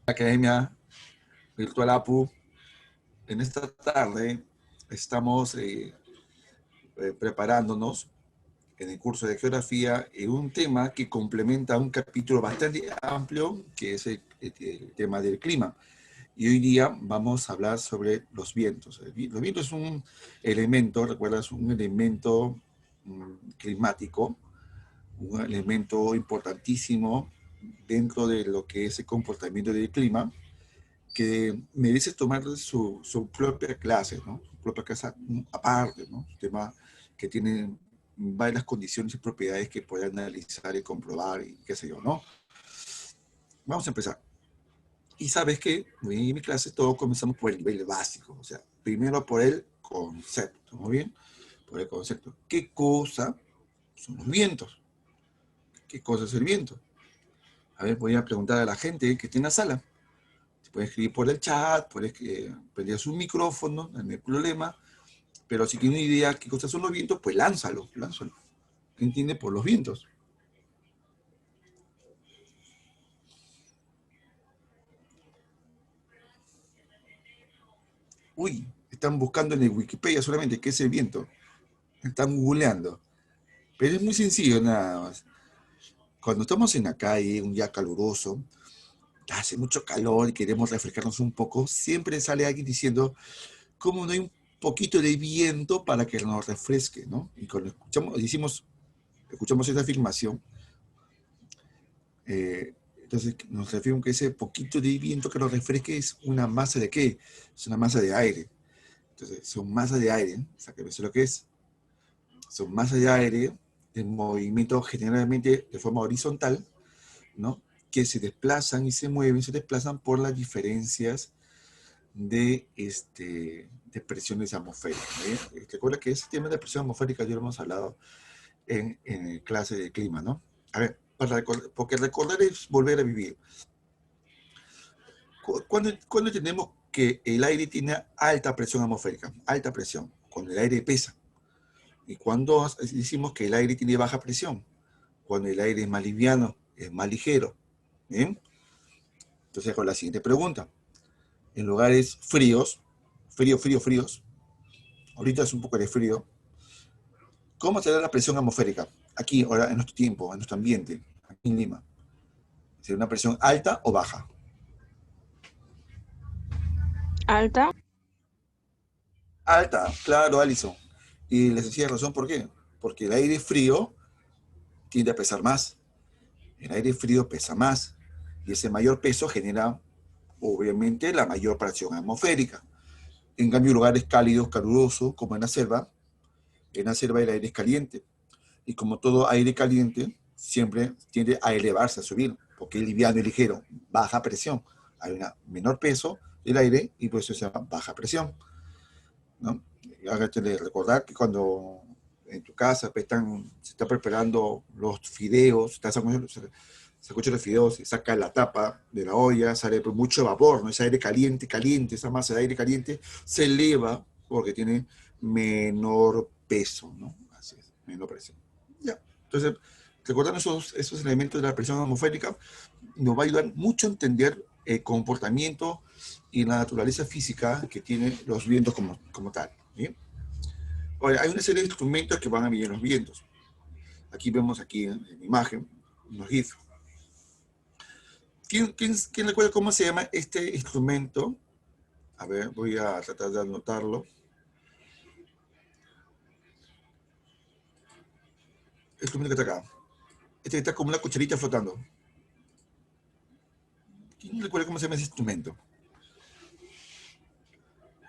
Academia Virtual APU. En esta tarde estamos preparándonos en el curso de geografía en un tema que complementa un capítulo bastante amplio, que es el tema del clima. Y hoy día vamos a hablar sobre los vientos. Los vientos es un elemento, recuerdas, un elemento climático, un elemento importantísimo dentro de lo que es el comportamiento del clima, que merece tomar su propia clase, ¿no? Su propia clase aparte, ¿no? Un tema que tiene varias condiciones y propiedades que pueden analizar y comprobar y qué sé yo, ¿no? Vamos a empezar. Y sabes que en mi clase todos comenzamos por el nivel básico, o sea, primero por el concepto, ¿muy bien? Por el concepto. ¿Qué cosa son los vientos? ¿Qué cosa es el viento? A ver, voy a preguntar a la gente que está en la sala. Se puede escribir por el chat, puede prender su micrófono, no hay problema. Pero si tiene una idea qué cosas son los vientos, pues lánzalo, lánzalo. ¿Qué entiende por los vientos? Uy, están buscando en el Wikipedia solamente qué es el viento. Están googleando. Pero es muy sencillo nada más. Cuando estamos en la calle, un día caluroso, hace mucho calor y queremos refrescarnos un poco, siempre sale alguien diciendo, ¿cómo no hay un poquito de viento para que nos refresque, ¿no? Y cuando escuchamos esta afirmación, entonces nos referimos que ese poquito de viento que nos refresque es una masa de ¿qué? Es una masa de aire. Entonces, son masas de aire, ¿eh? O sea, que eso es lo que es. Son masas de aire en movimiento generalmente de forma horizontal, ¿no? Que se desplazan y se mueven, se desplazan por las diferencias de presiones atmosféricas. Recuerda que ese tema de presión atmosférica ya lo hemos hablado en clase de clima, ¿no? A ver, porque recordar es volver a vivir. ¿Cuándo tenemos que el aire tiene alta presión atmosférica? Alta presión, cuando el aire pesa. ¿Y cuando decimos que el aire tiene baja presión? Cuando el aire es más liviano, es más ligero. ¿Bien? Entonces, con la siguiente pregunta. En lugares fríos, fríos, ahorita es un poco de frío, ¿cómo será la presión atmosférica? Aquí, ahora, en nuestro tiempo, en nuestro ambiente, aquí en Lima. ¿Será una presión alta o baja? Alta. Alta, claro, Alison. Y les decía razón, ¿por qué? Porque el aire frío tiende a pesar más. El aire frío pesa más. Y ese mayor peso genera, obviamente, la mayor presión atmosférica. En cambio, lugares cálidos, calurosos, como en la selva el aire es caliente. Y como todo aire caliente, siempre tiende a elevarse, a subir, porque es liviano y ligero, baja presión. Hay un menor peso del aire y por eso se llama baja presión, ¿no? Hágate recordar que cuando en tu casa pues, se está preparando los fideos, se escucha los fideos, se saca la tapa de la olla, sale pues, mucho vapor, ¿no? Ese aire caliente, esa masa de aire caliente se eleva porque tiene menor peso, ¿no? Así es, menor presión. Ya. Entonces, recordando esos elementos de la presión atmosférica, nos va a ayudar mucho a entender el comportamiento y la naturaleza física que tienen los vientos como tal. ¿Bien? Ahora, hay una serie de instrumentos que van a medir los vientos. Aquí vemos aquí en la imagen unos GIF. ¿Quién recuerda cómo se llama este instrumento? A ver, voy a tratar de anotarlo. El instrumento que está acá. Este que está como una cucharita flotando. ¿Quién recuerda cómo se llama ese instrumento?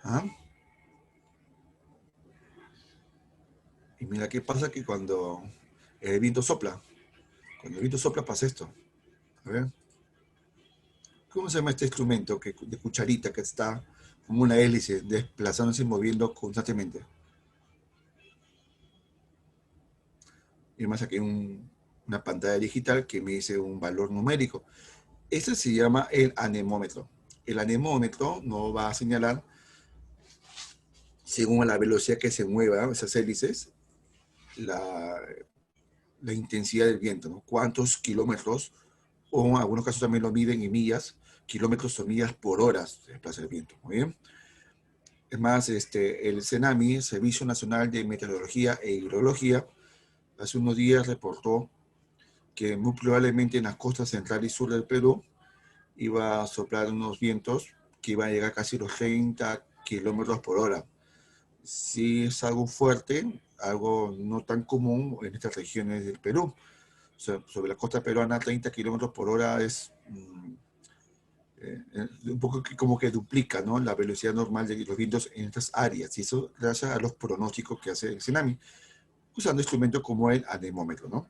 ¿Ah? Y mira qué pasa que cuando el viento sopla, pasa esto. A ver. ¿Cómo se llama este instrumento de cucharita que está como una hélice desplazándose y moviendo constantemente? Y además aquí una pantalla digital que me dice un valor numérico. Este se llama el anemómetro. El anemómetro nos va a señalar, según la velocidad que se muevan esas hélices, la, la intensidad del viento, ¿no? Cuántos kilómetros, o en algunos casos también lo miden en millas, kilómetros o millas por hora se desplaza el viento. Muy bien. Es más, el CENAMI, Servicio Nacional de Meteorología e Hidrología, hace unos días reportó que muy probablemente en las costas central y sur del Perú iba a soplar unos vientos que iban a llegar casi los 30 kilómetros por hora. Sí es algo fuerte, algo no tan común en estas regiones del Perú. O sea, sobre la costa peruana, 30 kilómetros por hora es un poco como que duplica, ¿no?, la velocidad normal de los vientos en estas áreas. Y eso gracias a los pronósticos que hace el Tsunami, usando instrumentos como el anemómetro, ¿no?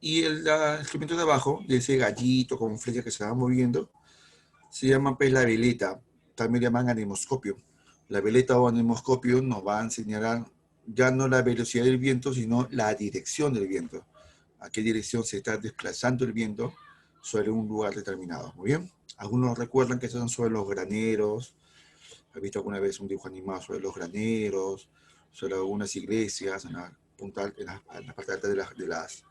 Y el instrumento de abajo, de ese gallito con flecha que se va moviendo, se llama pues la veleta, también le llaman anemoscopio. La veleta o anemoscopio nos va a enseñar ya no la velocidad del viento, sino la dirección del viento. A qué dirección se está desplazando el viento sobre un lugar determinado. Muy bien. Algunos recuerdan que son sobre los graneros. ¿Has visto alguna vez un dibujo animado sobre los graneros, sobre algunas iglesias, en la, punta, en la parte alta de las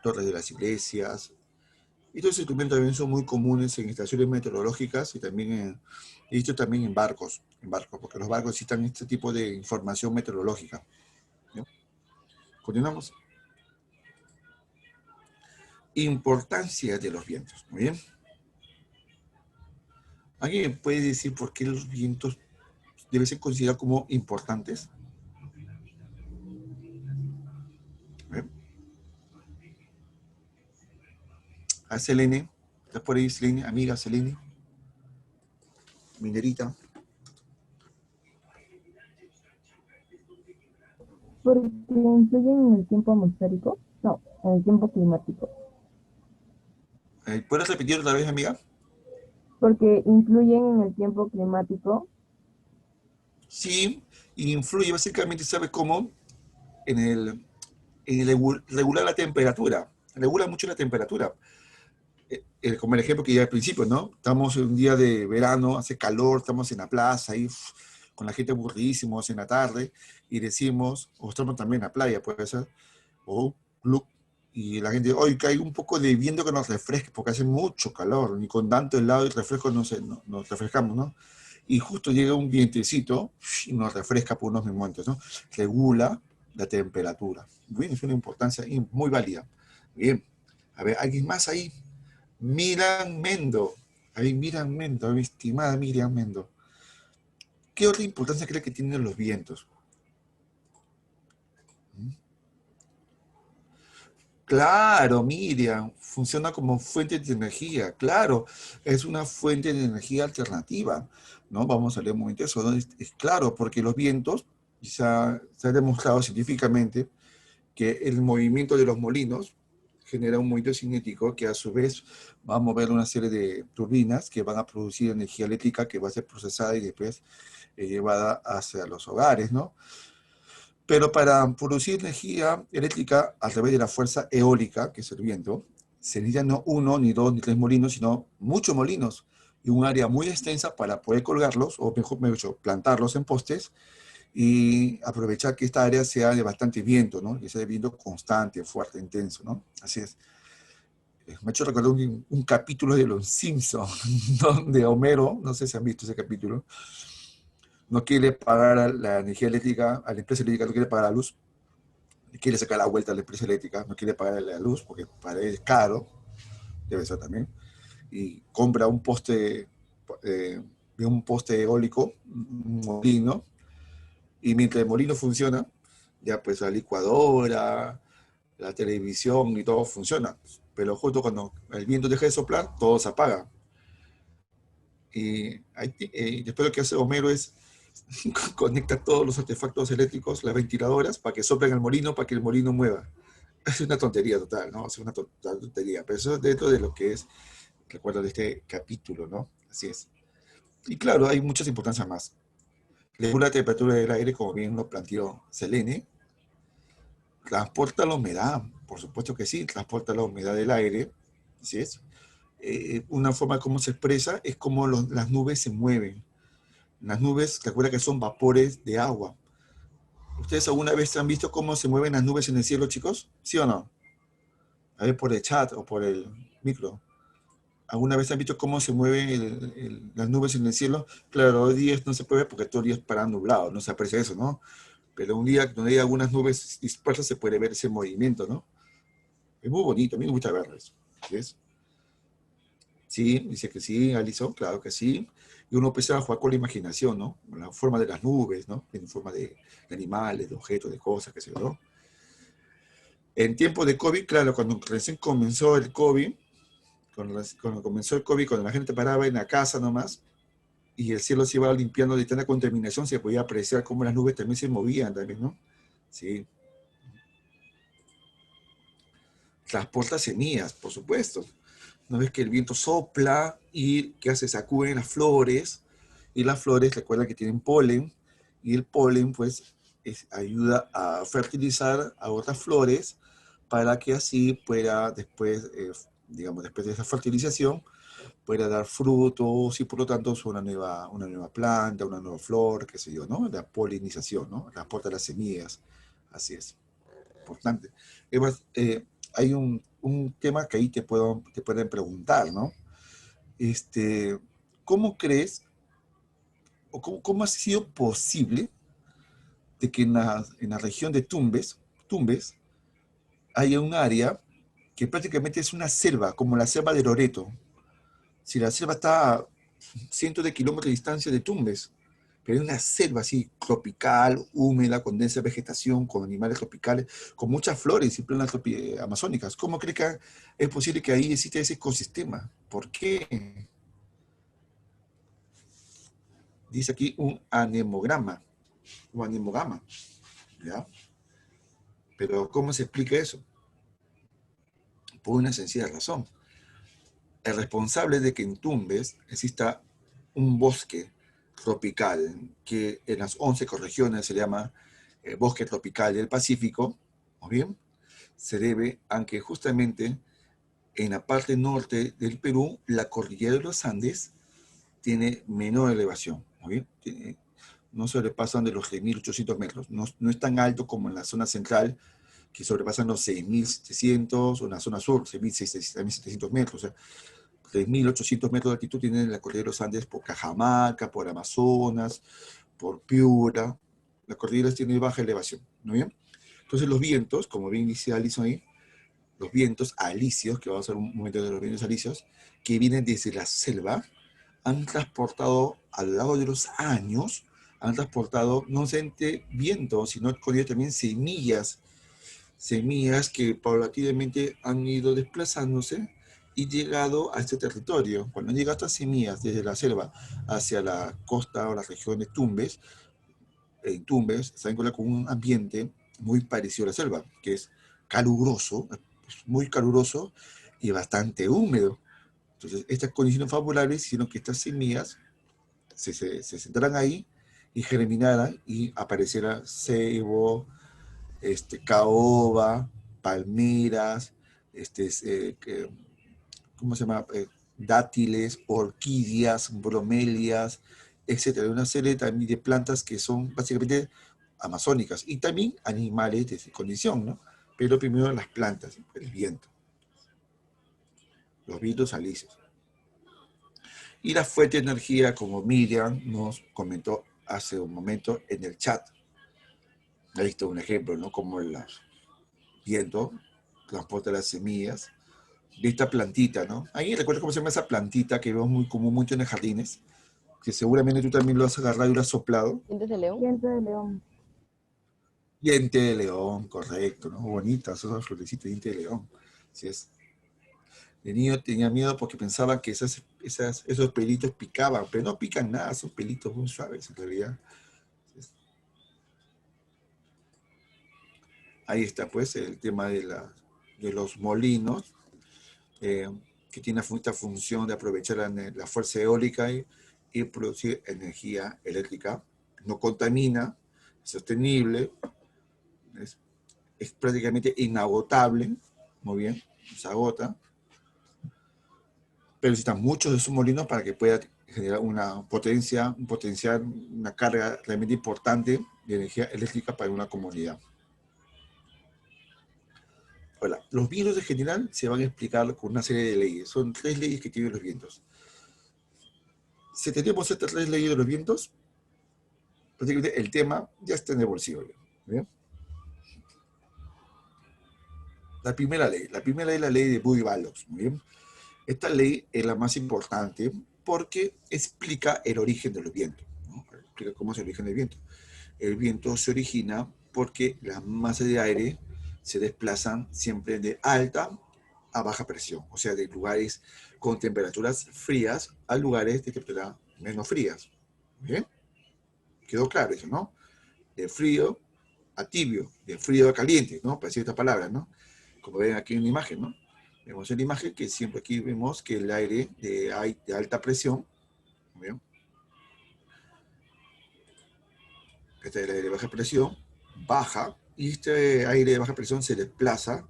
torres de las iglesias? Y estos instrumentos también son muy comunes en estaciones meteorológicas y también he visto también en barcos, porque los barcos necesitan este tipo de información meteorológica, ¿no? Continuamos. Importancia de los vientos. Muy bien. ¿Alguien me puede decir por qué los vientos deben ser considerados como importantes? ¿Bien? A Selene, ¿estás por ahí, Selene? Amiga Selene, minerita. Porque influyen en el tiempo atmosférico, no, en el tiempo climático. ¿Puedes repetir otra vez, amiga? Porque influyen en el tiempo climático. Sí, influye básicamente, ¿sabe cómo? En el regular la temperatura. Regula mucho la temperatura. Como el ejemplo que ya al principio, ¿no? Estamos en un día de verano, hace calor, estamos en la plaza, ahí con la gente aburridísimos en la tarde, y decimos, o estamos también en la playa, puede ser, o club, y la gente, oye, que hay un poco de viento que nos refresque, porque hace mucho calor, ni con tanto helado y refresco nos refrescamos, ¿no? Y justo llega un vientecito y nos refresca por unos momentos, ¿no? Regula la temperatura. Bien, es una importancia muy válida. Bien, a ver, ¿alguien más ahí? Miriam Mendo. Ahí, Miriam Mendo, mi estimada Miriam Mendo. ¿Qué otra importancia cree que tienen los vientos? Claro, Miriam, funciona como fuente de energía, claro, es una fuente de energía alternativa, ¿no? Vamos a leer un momento eso, ¿no? Es claro, porque los vientos, se ha demostrado científicamente que el movimiento de los molinos genera un movimiento cinético que a su vez va a mover una serie de turbinas que van a producir energía eléctrica que va a ser procesada y después llevada hacia los hogares, ¿no? Pero para producir energía eléctrica a través de la fuerza eólica, que es el viento, se necesitan no uno, ni dos, ni tres molinos, sino muchos molinos y un área muy extensa para poder colgarlos, o mejor dicho, plantarlos en postes y aprovechar que esta área sea de bastante viento, ¿no? Que sea de viento constante, fuerte, intenso, ¿no? Así es. Me ha hecho recordar un capítulo de Los Simpsons, donde Homero, no sé si han visto ese capítulo, no quiere pagar a la energía eléctrica, a la empresa eléctrica, no quiere pagar la luz, quiere sacar la vuelta a la empresa eléctrica, no quiere pagar la luz porque para él es caro, debe ser también, y compra eh, un poste eólico, un molino, y mientras el molino funciona, ya pues la licuadora, la televisión y todo funciona. Pero justo cuando el viento deja de soplar, todo se apaga. Y después lo que hace Homero es conecta todos los artefactos eléctricos, las ventiladoras, para que soplen el molino, para que el molino mueva. Es una tontería total, ¿no? Es una total tontería, pero eso es dentro de lo que es, recuerdo de este capítulo, ¿no? Así es. Y claro, hay muchas importancias más. Regula la temperatura del aire, como bien lo planteó Selene. Transporta la humedad, por supuesto que sí, transporta la humedad del aire, así es. Una forma como se expresa es como las nubes se mueven. Las nubes, recuerda que son vapores de agua. ¿Ustedes alguna vez han visto cómo se mueven las nubes en el cielo, chicos? ¿Sí o no? A ver, por el chat o por el micro. ¿Alguna vez han visto cómo se mueven las nubes en el cielo? Claro, hoy día no se puede ver porque todo el día es para nublado, no se aprecia eso, ¿no? Pero un día donde hay algunas nubes dispersas se puede ver ese movimiento, ¿no? Es muy bonito, a mí me gusta verlo eso. ¿Ves? Sí, dice que sí, Alison, claro que sí. Y uno empieza a jugar con la imaginación, ¿no? Con la forma de las nubes, ¿no? En forma de animales, de objetos, de cosas, qué sé yo, ¿no? En tiempo de COVID, claro, cuando recién comenzó el COVID, cuando comenzó el COVID, cuando la gente paraba en la casa nomás, y el cielo se iba limpiando de tanta contaminación, se podía apreciar cómo las nubes también se movían también, ¿no? Sí. Transporta semillas, por supuesto. ¿No ves que el viento sopla y que hace? Sacuden las flores, y las flores, recuerda que tienen polen, y el polen, pues, ayuda a fertilizar a otras flores para que así pueda después, digamos, después de esa fertilización, pueda dar frutos y por lo tanto es una nueva planta, una nueva flor, qué sé yo, ¿no? La polinización, ¿no? Transporta las semillas. Así es, importante. Además, hay un tema que ahí te pueden preguntar, ¿no? Este, ¿Cómo crees o cómo ha sido posible de que en la región de Tumbes haya un área que prácticamente es una selva, como la selva de Loreto? Si la selva está a cientos de kilómetros de distancia de Tumbes, pero es una selva así tropical, húmeda, con densa vegetación, con animales tropicales, con muchas flores y plantas amazónicas. ¿Cómo cree que es posible que ahí exista ese ecosistema? ¿Por qué? Dice aquí un anemograma, ¿ya? Pero ¿cómo se explica eso? Por una sencilla razón. El responsable de que en Tumbes exista un bosque tropical, que en las 11 ecorregiones se llama bosque tropical del Pacífico, ¿o bien? Se debe a que justamente en la parte norte del Perú, la cordillera de los Andes tiene menor elevación, ¿o bien? No sobrepasan de los 6.800 metros, no es tan alto como en la zona central, que sobrepasan los 6.700, o en la zona sur, 6.700 metros. O sea, 3.800 metros de altitud tienen la cordillera de los Andes por Cajamarca, por Amazonas, por Piura. La cordillera tiene baja elevación, ¿no bien? Entonces los vientos, como bien dice Alison ahí, los vientos alisios, que vamos a ver un momento de los vientos alisios, que vienen desde la selva, han transportado a lo largo de los años, han transportado no solamente viento, sino con ello también semillas que paulatinamente han ido desplazándose y llegado a este territorio. Cuando han llegado estas semillas desde la selva hacia la costa o la región de Tumbes, en Tumbes se encuentra con un ambiente muy parecido a la selva, que es caluroso, muy caluroso y bastante húmedo. Entonces, estas condiciones favorables hicieron que estas semillas se sentaran ahí y germinaran y apareciera ceibo, caoba, palmeras, ¿cómo se llama? Dátiles, orquídeas, bromelias, etcétera. Una serie también de plantas que son básicamente amazónicas y también animales de condición, ¿no? Pero primero las plantas, el viento, los vientos alisios. Y la fuente de energía, como Miriam nos comentó hace un momento en el chat. Ahí está un ejemplo, ¿no? Como el viento transporta las semillas de esta plantita, ¿no? Ahí recuerda cómo se llama esa plantita que vemos muy común mucho en los jardines, que seguramente tú también lo has agarrado y lo has soplado. ¿Dientes de león? Diente de león. Diente de león, correcto, ¿no? Bonitas esas florecitas de diente de león. Así es. De niño tenía miedo porque pensaba que esos pelitos picaban, pero no pican nada, son pelitos muy suaves en realidad. Ahí está, pues, el tema de los molinos, eh, que tiene esta función de aprovechar la fuerza eólica y producir energía eléctrica. No contamina, es sostenible, es, es prácticamente inagotable, muy bien, no se agota, pero necesitan muchos de esos molinos para que pueda generar un potencial, una carga realmente importante de energía eléctrica para una comunidad. Ahora, los vientos en general se van a explicar con una serie de leyes. Son 3 leyes que tienen los vientos. Si tenemos estas 3 leyes de los vientos, prácticamente el tema ya está en el bolsillo. ¿Bien? La primera ley es la ley de Boole-Mallows. Muy bien. Esta ley es la más importante porque explica el origen de los vientos, ¿no? Explica cómo es el origen del viento. El viento se origina porque las masas de aire se desplazan siempre de alta a baja presión, o sea, de lugares con temperaturas frías a lugares de temperatura menos frías. ¿Bien? Quedó claro eso, ¿no? De frío a tibio, de frío a caliente, ¿no? Para decir estas palabras, ¿no? Como ven aquí en la imagen, ¿no? Vemos en la imagen que siempre aquí vemos que el aire de alta presión, ¿bien? Este es el aire de baja presión, baja, y este aire de baja presión se desplaza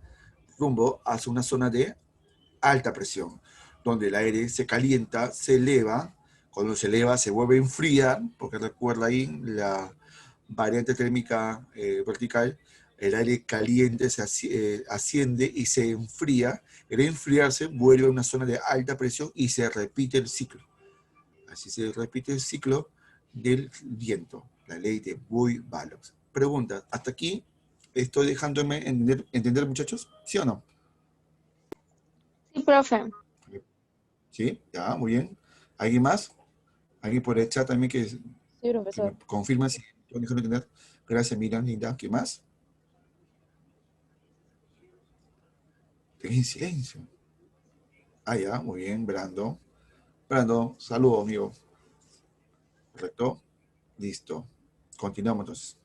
rumbo hacia una zona de alta presión, donde el aire se calienta, se eleva, cuando se eleva se vuelve a enfriar, porque recuerda ahí la variante térmica vertical, el aire caliente se asciende y se enfría, el enfriarse vuelve a una zona de alta presión y se repite el ciclo. Así se repite el ciclo del viento, la ley de Boole-Mallows. Pregunta, ¿hasta aquí estoy dejándome entender, muchachos? ¿Sí o no? Sí, profe. ¿Sí? Ya, muy bien. ¿Alguien más? ¿Alguien por el chat también Sí, que profesor. me confirma si estoy dejando entender? Gracias, Miriam, linda. ¿Qué más? Estoy en silencio. Ah, ya, muy bien, Brando. Brando, saludos, amigo. ¿Correcto? Listo. Continuamos entonces.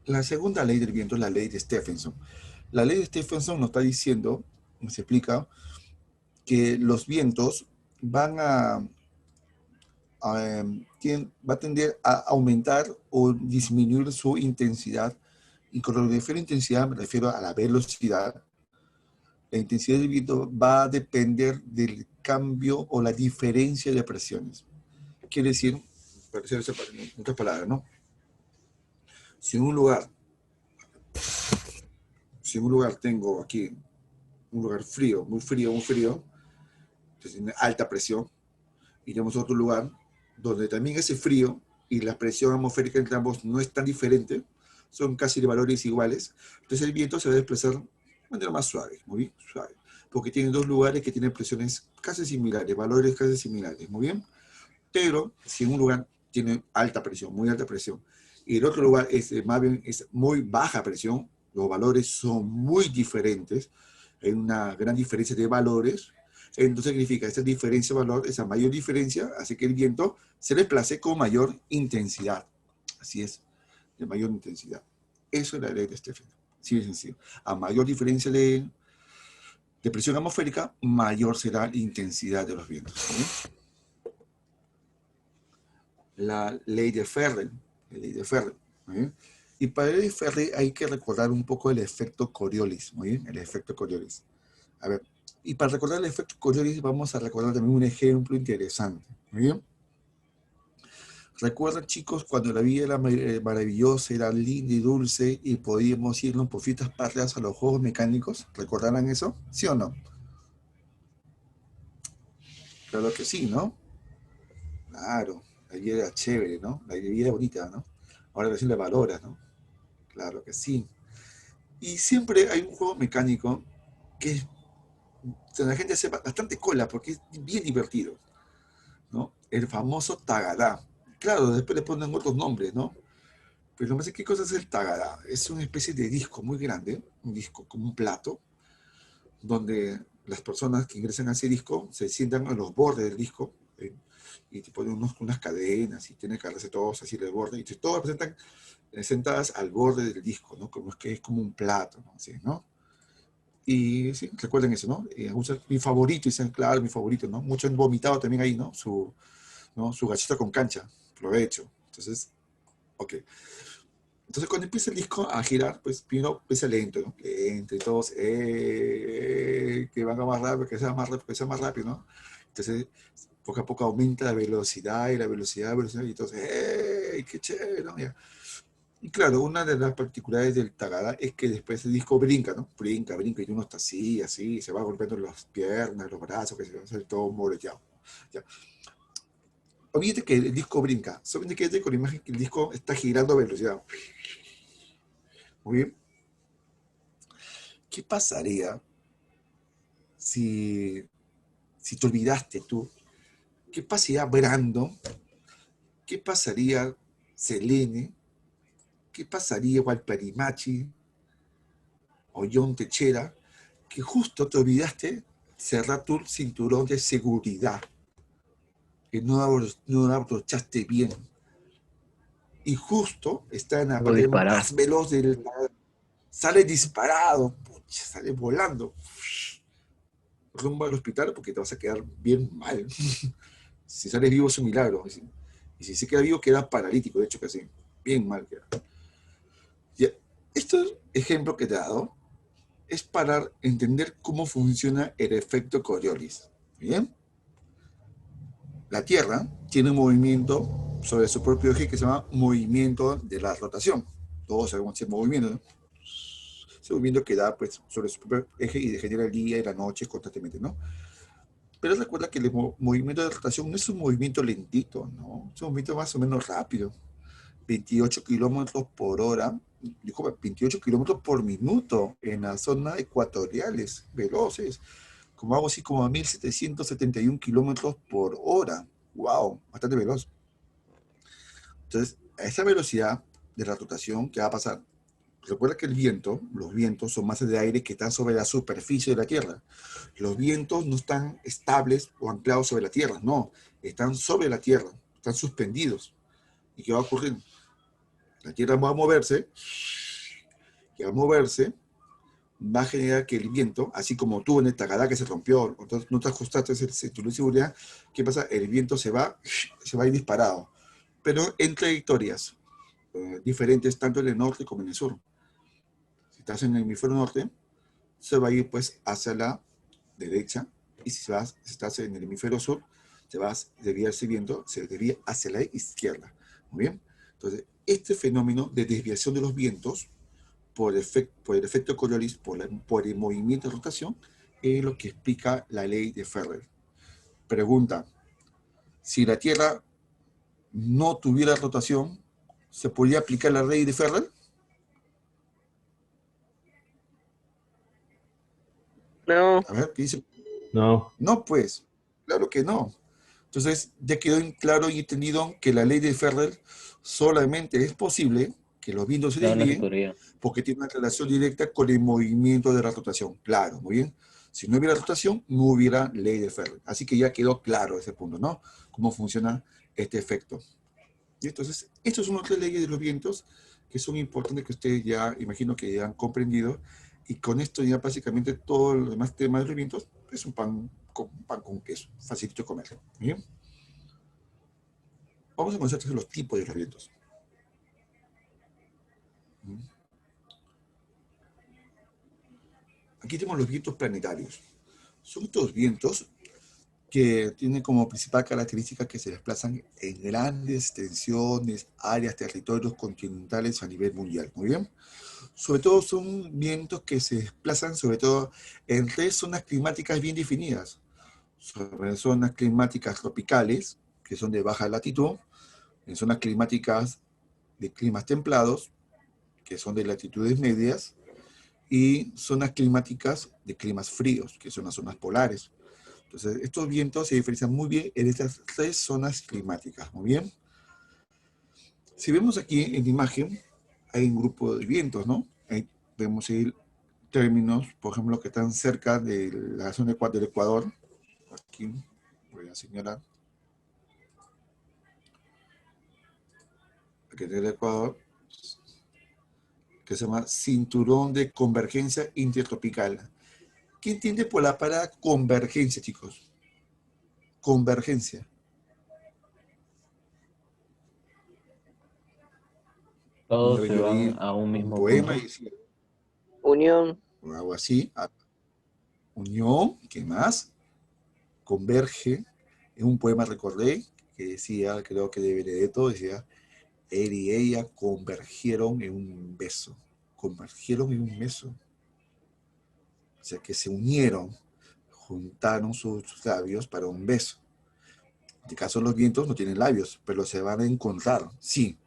La segunda ley del viento es la ley de Stephenson. La ley de Stephenson nos está diciendo, nos explica, que los vientos van va a tender a aumentar o disminuir su intensidad. Y con lo que me refiero a intensidad, me refiero a la velocidad. La intensidad del viento va a depender del cambio o la diferencia de presiones. Quiere decir, para decir en otras palabras, ¿no? Si en un lugar tengo aquí un lugar frío, muy frío, muy frío, entonces tiene alta presión, y tenemos otro lugar donde también hace frío y la presión atmosférica entre ambos no es tan diferente, son casi de valores iguales, entonces el viento se va a desplazar de manera más suave, muy suave, porque tienen dos lugares que tienen presiones casi similares, valores casi similares, muy bien. Pero si un lugar tiene alta presión, muy alta presión, y el otro lugar más bien es muy baja presión, los valores son muy diferentes, hay una gran diferencia de valores, entonces significa esa diferencia de valor, esa mayor diferencia hace que el viento se desplace con mayor intensidad. Así es, de mayor intensidad. Eso es la ley de Stephen. Sí, es sencillo. A mayor diferencia de presión atmosférica, mayor será la intensidad de los vientos. ¿Sí? La ley de Ferri, la ley de Ferri. ¿Muy bien? Y para la ley de Ferri hay que recordar un poco el efecto Coriolis, ¿muy bien? El efecto Coriolis. A ver, y para recordar el efecto Coriolis vamos a recordar también un ejemplo interesante, ¿muy bien? ¿Recuerdan, chicos, cuando la vida era maravillosa, era linda y dulce y podíamos irnos por fiestas patrias a los juegos mecánicos? ¿Recordarán eso? ¿Sí o no? Claro que sí, ¿no? Claro, la vida era chévere, ¿no? La vida era bonita, ¿no? Ahora recién la valoras, ¿no? Claro que sí. Y siempre hay un juego mecánico que la gente hace bastante cola porque es bien divertido, ¿no? El famoso Tagadá. Claro, después le ponen otros nombres, ¿no? Pero no sé qué cosa es el Tagadá. Es una especie de disco muy grande, un disco como un plato, donde las personas que ingresan a ese disco se sientan a los bordes del disco, y te ponen unas cadenas y tienen que agarrarse todos así del borde y todos presentan sentadas al borde del disco, ¿no? Como es que es como un plato, ¿no? Así, ¿no? Y sí, recuerden eso, ¿no? Mi favorito, dicen, claro, mi favorito, ¿no? Muchos han vomitado también ahí, ¿no? Su galleta con cancha, provecho. Entonces, ok. Entonces, cuando empieza el disco a girar, pues primero empieza lento, ¿no? Lento y todos, que van más rápido, que sea más rápido, que sea más rápido, ¿no? Entonces, poco a poco aumenta la velocidad y la velocidad, y entonces, ¡hey! ¡Qué chévere! ¿No? Ya. Y claro, una de las particularidades del Tagada es que después el disco brinca, ¿no? Brinca, brinca, y uno está así, así, se va golpeando las piernas, los brazos, que se va a hacer todo moreteado. Ya. Olvídate que el disco brinca, solamente quédate con la imagen que el disco está girando a velocidad. Muy bien. ¿Qué pasaría si, si te olvidaste tú? ¿Qué pasaría Brando? ¿Qué pasaría Selene? ¿Qué pasaría Valperimachi o John Techera? Que justo te olvidaste cerrar tu cinturón de seguridad, que no abrochaste bien. Y justo está en la Algo parte disparado. más veloz del... Sale disparado, pucha, sale volando. Rumbo al hospital porque te vas a quedar bien mal. Si sales vivo es un milagro. Y si se queda vivo, queda paralítico, de hecho, casi. Bien mal queda. Ya. Este ejemplo que te he dado es para entender cómo funciona el efecto Coriolis. ¿Bien? La Tierra tiene un movimiento sobre su propio eje que se llama movimiento de la rotación. Todos sabemos ese movimiento, ¿no? Ese movimiento que da pues, sobre su propio eje y genera el día y la noche constantemente, ¿no? Pero recuerda que el movimiento de rotación no es un movimiento lentito, ¿no? Es un movimiento más o menos rápido. 28 kilómetros por hora, disculpa, 28 kilómetros por minuto en las zonas ecuatoriales, veloces, como algo así como a 1771 kilómetros por hora. ¡Wow! Bastante veloz. Entonces, a esa velocidad de la rotación, ¿qué va a pasar? Recuerda que los vientos son masas de aire que están sobre la superficie de la Tierra. Los vientos no están estables o anclados sobre la Tierra, no, están sobre la Tierra, están suspendidos. ¿Y qué va a ocurrir? La Tierra va a moverse, que va a moverse, va a generar que el viento, así como tú en esta gala que se rompió, entonces no te ajustaste ese cinturón de seguridad, ¿qué pasa? El viento se va a ir disparado, pero en trayectorias diferentes tanto en el norte como en el sur. Si estás en el hemisferio norte, se va a ir pues hacia la derecha, y si estás en el hemisferio sur, te vas a desviar ese viento, se desvía hacia la izquierda. Muy bien. Entonces, este fenómeno de desviación de los vientos por el efecto Coriolis, por el movimiento de rotación, es lo que explica la ley de Ferrer. Pregunta, si la Tierra no tuviera rotación, ¿se podría aplicar la ley de Ferrer? No. A ver, ¿qué dice? No, No, pues, claro que no. Entonces, ya quedó claro y entendido que la ley de Ferrer solamente es posible que los vientos se No, no se desvíen podría. porque tiene una relación directa con el movimiento de la rotación. Claro, muy bien. Si no hubiera rotación, no hubiera ley de Ferrer. Así que ya quedó claro ese punto, ¿no? Cómo funciona este efecto. Y entonces, estas son otras leyes de los vientos que son importantes que ustedes ya, imagino que ya han comprendido. Y con esto ya básicamente todo el demás tema de los vientos es un pan con queso, facilito de comer. ¿Bien? Vamos a comenzar a los tipos de los vientos. Aquí tenemos los vientos planetarios. Son estos vientos que tienen como principal característica que se desplazan en grandes extensiones, áreas, territorios continentales a nivel mundial. Muy bien. Sobre todo son vientos que se desplazan sobre todo en tres zonas climáticas bien definidas. Sobre zonas climáticas tropicales, que son de baja latitud, en zonas climáticas de climas templados, que son de latitudes medias, y zonas climáticas de climas fríos, que son las zonas polares. Entonces, estos vientos se diferencian muy bien en estas tres zonas climáticas. Muy bien. Si vemos aquí en la imagen, hay un grupo de vientos, ¿no? Ahí vemos el términos, por ejemplo, que están cerca de la zona del Ecuador. Aquí voy a señalar. Aquí del Ecuador, que se llama cinturón de convergencia intertropical. ¿Qué entiende por la palabra convergencia, chicos? Convergencia. Una Todos vez se yo van leí a un un mismo poema punto. y decía, Unión. o algo así, unión, ¿qué más? Converge, En un poema recordé que decía, creo que de Benedetto, decía, él y ella convergieron en un beso. Convergieron en un beso. O sea, que se unieron, juntaron sus labios para un beso. En este caso los vientos no tienen labios, pero se van a encontrar. Sí,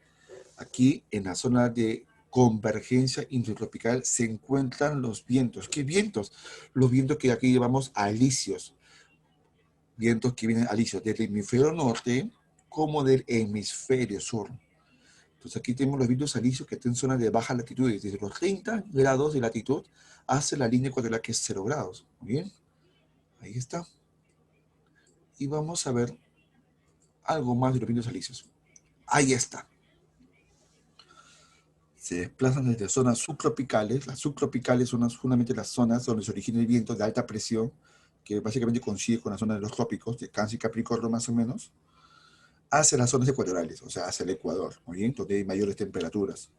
aquí en la zona de convergencia intertropical se encuentran los vientos. ¿Qué vientos? Los vientos que aquí llamamos alisios. Vientos que vienen alisios del hemisferio norte como del hemisferio sur. Entonces aquí tenemos los vientos alisios que están en zonas de baja latitud, desde los 30 grados de latitud hasta la línea ecuatorial que es 0 grados. Muy bien, ahí está. Y vamos a ver algo más de los vientos alisios. Ahí está. Se desplazan desde zonas subtropicales. Las subtropicales son justamente las zonas donde se origina el viento de alta presión, que básicamente coincide con la zona de los trópicos, de Cáncer y Capricornio más o menos, hacia las zonas ecuatoriales, o sea, hacia el Ecuador, ¿muy bien? Donde hay mayores temperaturas.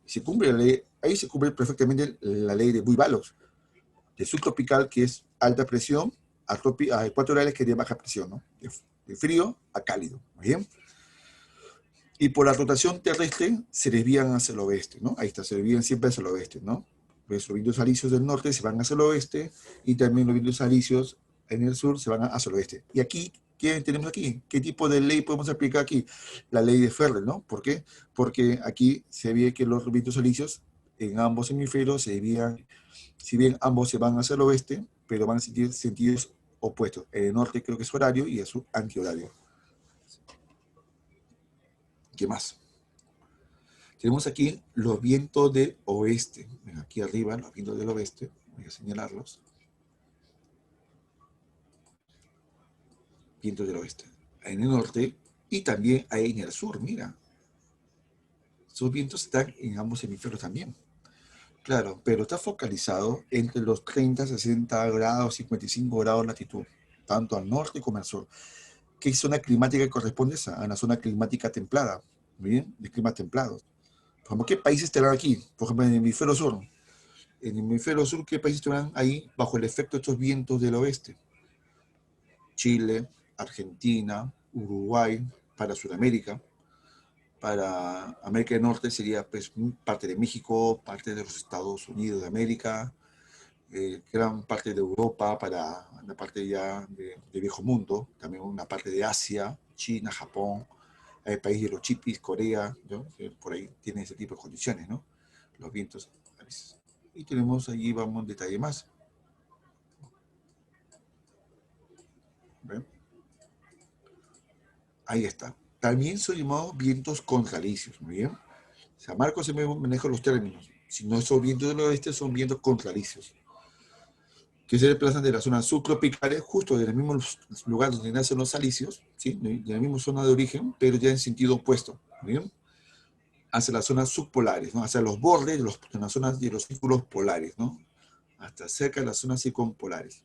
Se cumple la ley, ahí se cumple perfectamente la ley de Buy-Ballot, de subtropical, que es alta presión, a ecuatoriales, que es de baja presión, ¿no? De frío a cálido, ¿muy bien? Y por la rotación terrestre se desvían hacia el oeste, ¿no? Ahí está, se desvían siempre hacia el oeste, ¿no? Pues los vientos alisios del norte se van hacia el oeste y también los vientos alisios en el sur se van hacia el oeste. Y aquí, ¿qué tenemos aquí? ¿Qué tipo de ley podemos aplicar aquí? La ley de Ferrel, ¿no? ¿Por qué? Porque aquí se ve que los vientos alisios en ambos hemisferios se desvían, si bien ambos se van hacia el oeste, pero van a sentir sentidos opuestos. En el norte creo que es horario y el sur antihorario. ¿Qué más? Tenemos aquí los vientos del oeste. Ven, aquí arriba, los vientos del oeste. Voy a señalarlos. Vientos del oeste. En el norte y también hay en el sur, mira. Sus vientos están en ambos hemisferios también. Claro, pero está focalizado entre los 30, 60 grados, 55 grados de latitud, tanto al norte como al sur. ¿Qué zona climática corresponde a esa? A una zona climática templada, ¿muy bien? De climas templados. Por ejemplo, ¿qué países estarán aquí? Por ejemplo, en el hemisferio sur. En el hemisferio sur, ¿qué países estarán ahí bajo el efecto de estos vientos del oeste? Chile, Argentina, Uruguay, para Sudamérica. Para América del Norte sería pues, parte de México, parte de los Estados Unidos de América, gran parte de Europa, para la parte ya de viejo mundo, también una parte de Asia, China, Japón, el país de los chipis, Corea, ¿no? Por ahí tiene ese tipo de condiciones, ¿no? Los vientos a veces. Y tenemos allí, vamos, un detalle más. ¿Ven? Ahí está. También son llamados vientos contrarricios, ¿muy bien? O sea, Marcos se me maneja los términos. Si no son vientos del oeste, son vientos contrarricios, que se desplazan de las zonas subtropicales, justo de los mismos lugares donde nacen los alisios, ¿sí? De la misma zona de origen, pero ya en sentido opuesto, ¿muy bien? Hacia las zonas subpolares, ¿no? Hacia los bordes de las zonas de los círculos polares, ¿no? Hasta cerca de las zonas circumpolares.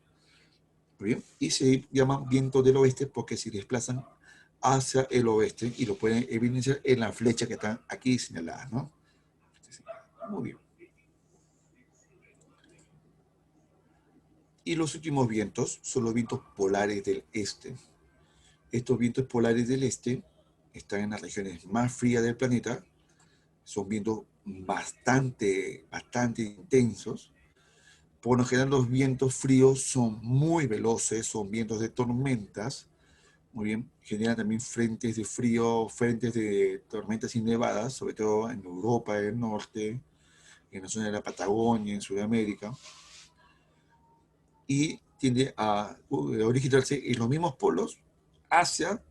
¿Muy bien? Y se llaman vientos del oeste porque se desplazan hacia el oeste y lo pueden evidenciar en la flecha que están aquí señaladas, ¿no? Muy bien. Y los últimos vientos son los vientos polares del este. Estos vientos polares del este están en las regiones más frías del planeta. Son vientos bastante intensos. Por lo general los vientos fríos son muy veloces, son vientos de tormentas. Muy bien, generan también frentes de frío, frentes de tormentas y nevadas, sobre todo en Europa del Norte, en la zona de la Patagonia, en Sudamérica. Y tiende a originarse en los mismos polos hacia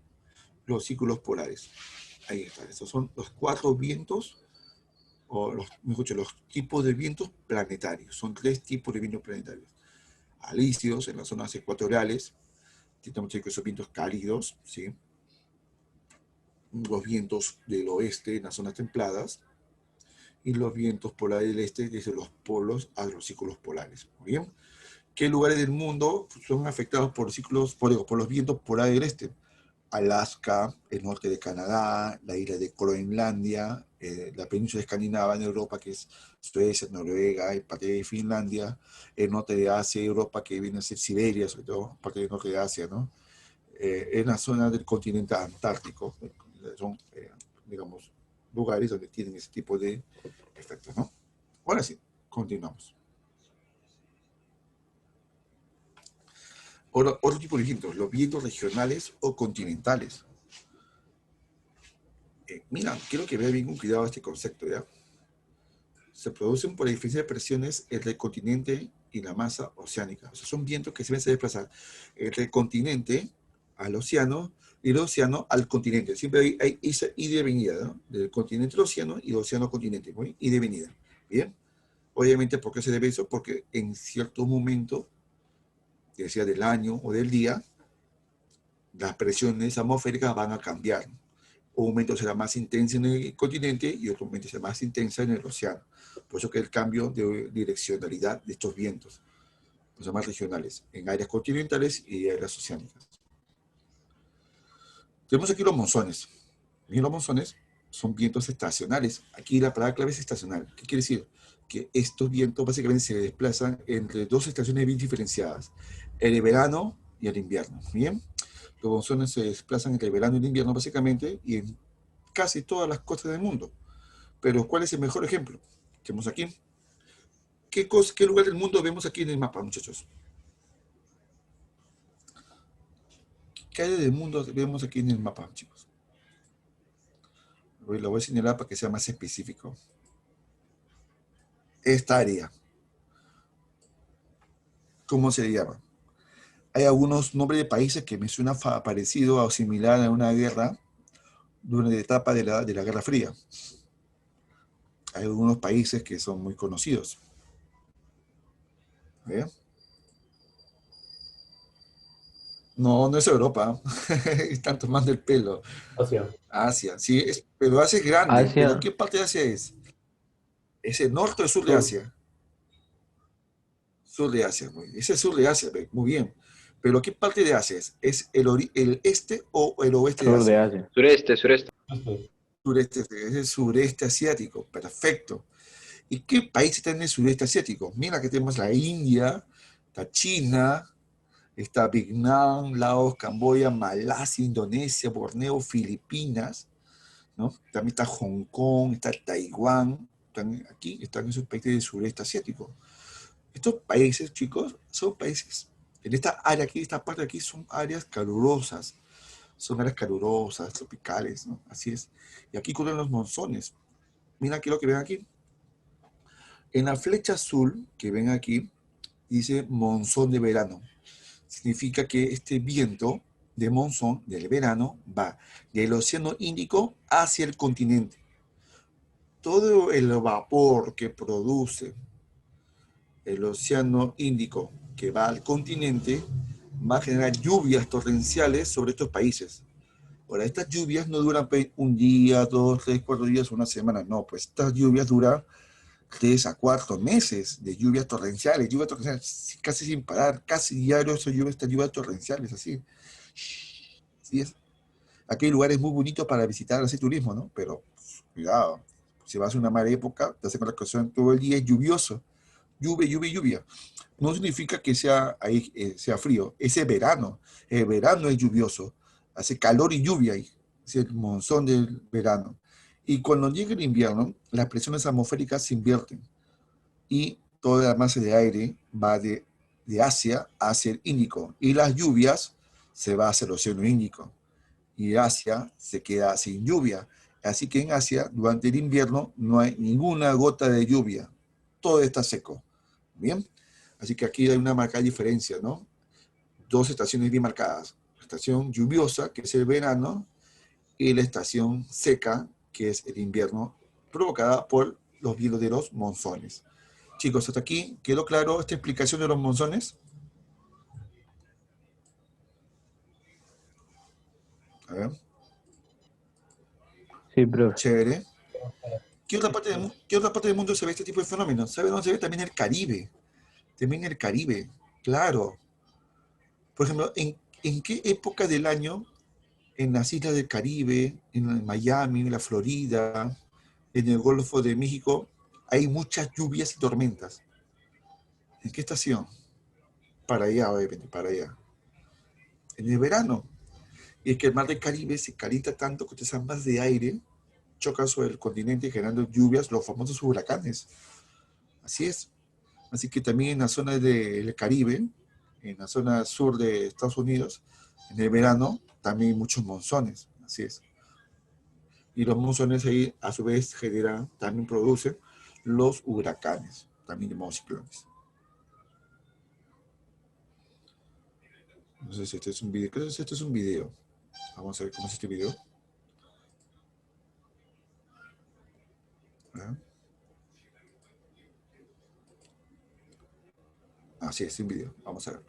los círculos polares. Ahí está. Estos son los 4 vientos, o mejor dicho, los tipos de vientos planetarios. Son 3 tipos de vientos planetarios. Alisios en las zonas ecuatoriales, tenemos que son vientos cálidos, ¿sí? Los vientos del oeste en las zonas templadas, y los vientos polares del este desde los polos a los círculos polares. Muy bien. ¿Qué lugares del mundo son afectados por ciclos, por los vientos polares del este? Alaska, el norte de Canadá, la isla de Groenlandia, la península escandinava en Europa, que es Suecia, Noruega, y parte de Finlandia, el norte de Asia, Europa, que viene a ser Siberia, sobre todo, parte del norte de Asia, ¿no? en la zona del continente antártico. Son, digamos, lugares donde tienen ese tipo de efectos, ¿no? Ahora sí, continuamos. Ahora, otro tipo de vientos, los vientos regionales o continentales. Mira, quiero que vean bien con cuidado este concepto, ¿ya? Se producen por la diferencia de presiones entre el continente y la masa oceánica. O sea, son vientos que se ven desplazar entre el continente al océano y el océano al continente. Siempre hay esa ida y venida, ¿no? Del continente al océano y del océano al continente, ¿no? Ida y venida. ¿Bien? Obviamente, ¿por qué se debe eso? Porque en cierto momento, ya sea del año o del día, las presiones atmosféricas van a cambiar. Un momento será más intensa en el continente y otro momento será más intensa en el océano. Por eso que el cambio de direccionalidad de estos vientos, los más regionales, en áreas continentales y áreas oceánicas. Tenemos aquí los monzones. Y los monzones son vientos estacionales. Aquí la palabra clave es estacional. ¿Qué quiere decir? Que estos vientos básicamente se desplazan entre dos estaciones bien diferenciadas, el verano y el invierno. ¿Bien? Los monzones se desplazan entre el verano y el invierno básicamente y en casi todas las costas del mundo. Pero ¿cuál es el mejor ejemplo? Tenemos aquí. ¿Qué lugar del mundo vemos aquí en el mapa, muchachos? ¿Qué área del mundo vemos aquí en el mapa, chicos? Lo voy a señalar para que sea más específico. Esta área. ¿Cómo se llama? Hay algunos nombres de países que me suenan parecido o similar a una guerra durante la etapa de la Guerra Fría. Hay algunos países que son muy conocidos. ¿Ve? No, no es Europa. Están tomando el pelo. Asia. Asia, sí, pero Asia es grande. ¿Pero Asia, qué parte de Asia es? ¿Es el norte o el sur de Sur. Asia? Sur de Asia, ese es sur de Asia, muy bien. Pero ¿qué parte de Asia es? ¿Es el este o el oeste de sur de Asia? Asia. Sureste, sureste. Sureste, es el sureste asiático, perfecto. ¿Y qué país está en el sureste asiático? Mira que tenemos la India, la China, está Vietnam, Laos, Camboya, Malasia, Indonesia, Borneo, Filipinas, ¿no? También está Hong Kong, está Taiwán, están esos países del sureste asiático. Estos países, chicos, son países, en esta área aquí, esta parte de aquí, son áreas calurosas, tropicales, ¿no? Así es. Y aquí ocurren los monzones. Mira aquí lo que ven aquí. En la flecha azul que ven aquí, dice monzón de verano. Significa que este viento de monzón del verano va del océano Índico hacia el continente. Todo el vapor que produce el océano Índico que va al continente va a generar lluvias torrenciales sobre estos países. Ahora, estas lluvias no duran un día, 2, 3, 4 días, una semana, no, pues estas lluvias duran 3 a 4 meses de lluvias torrenciales casi sin parar, casi diario estas lluvias torrenciales, así. Así es. Aquí hay lugares muy bonitos para visitar, hacer turismo, ¿no? Pero cuidado, si vas a una mala época, te hace con la ocasión todo el día es lluvioso. Lluvia, lluvia, lluvia. No significa que sea frío, ese verano. El verano es lluvioso, hace calor y lluvia ahí, es el monzón del verano. Y cuando llega el invierno, las presiones atmosféricas se invierten y toda la masa de aire va de Asia hacia el Índico y las lluvias se va hacia el Océano Índico y Asia se queda sin lluvia. Así que en Asia, durante el invierno, no hay ninguna gota de lluvia, todo está seco. Bien, así que aquí hay una marcada diferencia, ¿no? Dos estaciones bien marcadas. La estación lluviosa, que es el verano, y la estación seca, que es el invierno, provocada por los vientos de los monzones. Chicos, hasta aquí, ¿quedó claro esta explicación de los monzones? A ver, Sí, profe. chévere. ¿Qué otra parte del mundo se ve este tipo de fenómenos? ¿Sabe dónde se ve? También el Caribe. También el Caribe, claro. Por ejemplo, ¿en qué época del año en las islas del Caribe, en Miami, en la Florida, en el Golfo de México, hay muchas lluvias y tormentas? ¿En qué estación? Para allá, obviamente, para allá. En el verano. Y es que el mar del Caribe se calienta tanto que esas masas de aire chocan sobre el continente generando lluvias, los famosos huracanes. Así es. Así que también en la zona del Caribe, en la zona sur de Estados Unidos, en el verano también hay muchos monzones. Así es. Y los monzones ahí a su vez generan, también producen los huracanes, también llamamos ciclones. No sé si este es un video. Creo que este es un video. Vamos a ver cómo es este video. ¿Ah? Sí, es un video. Vamos a ver.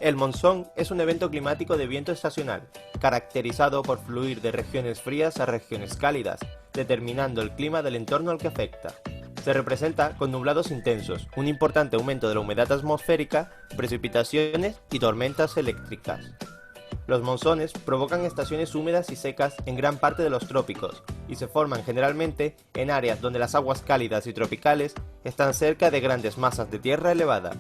El monzón es un evento climático de viento estacional, caracterizado por fluir de regiones frías a regiones cálidas, determinando el clima del entorno al que afecta. Se representa con nublados intensos, un importante aumento de la humedad atmosférica, precipitaciones y tormentas eléctricas. Los monzones provocan estaciones húmedas y secas en gran parte de los trópicos y se forman generalmente en áreas donde las aguas cálidas y tropicales están cerca de grandes masas de tierra elevada.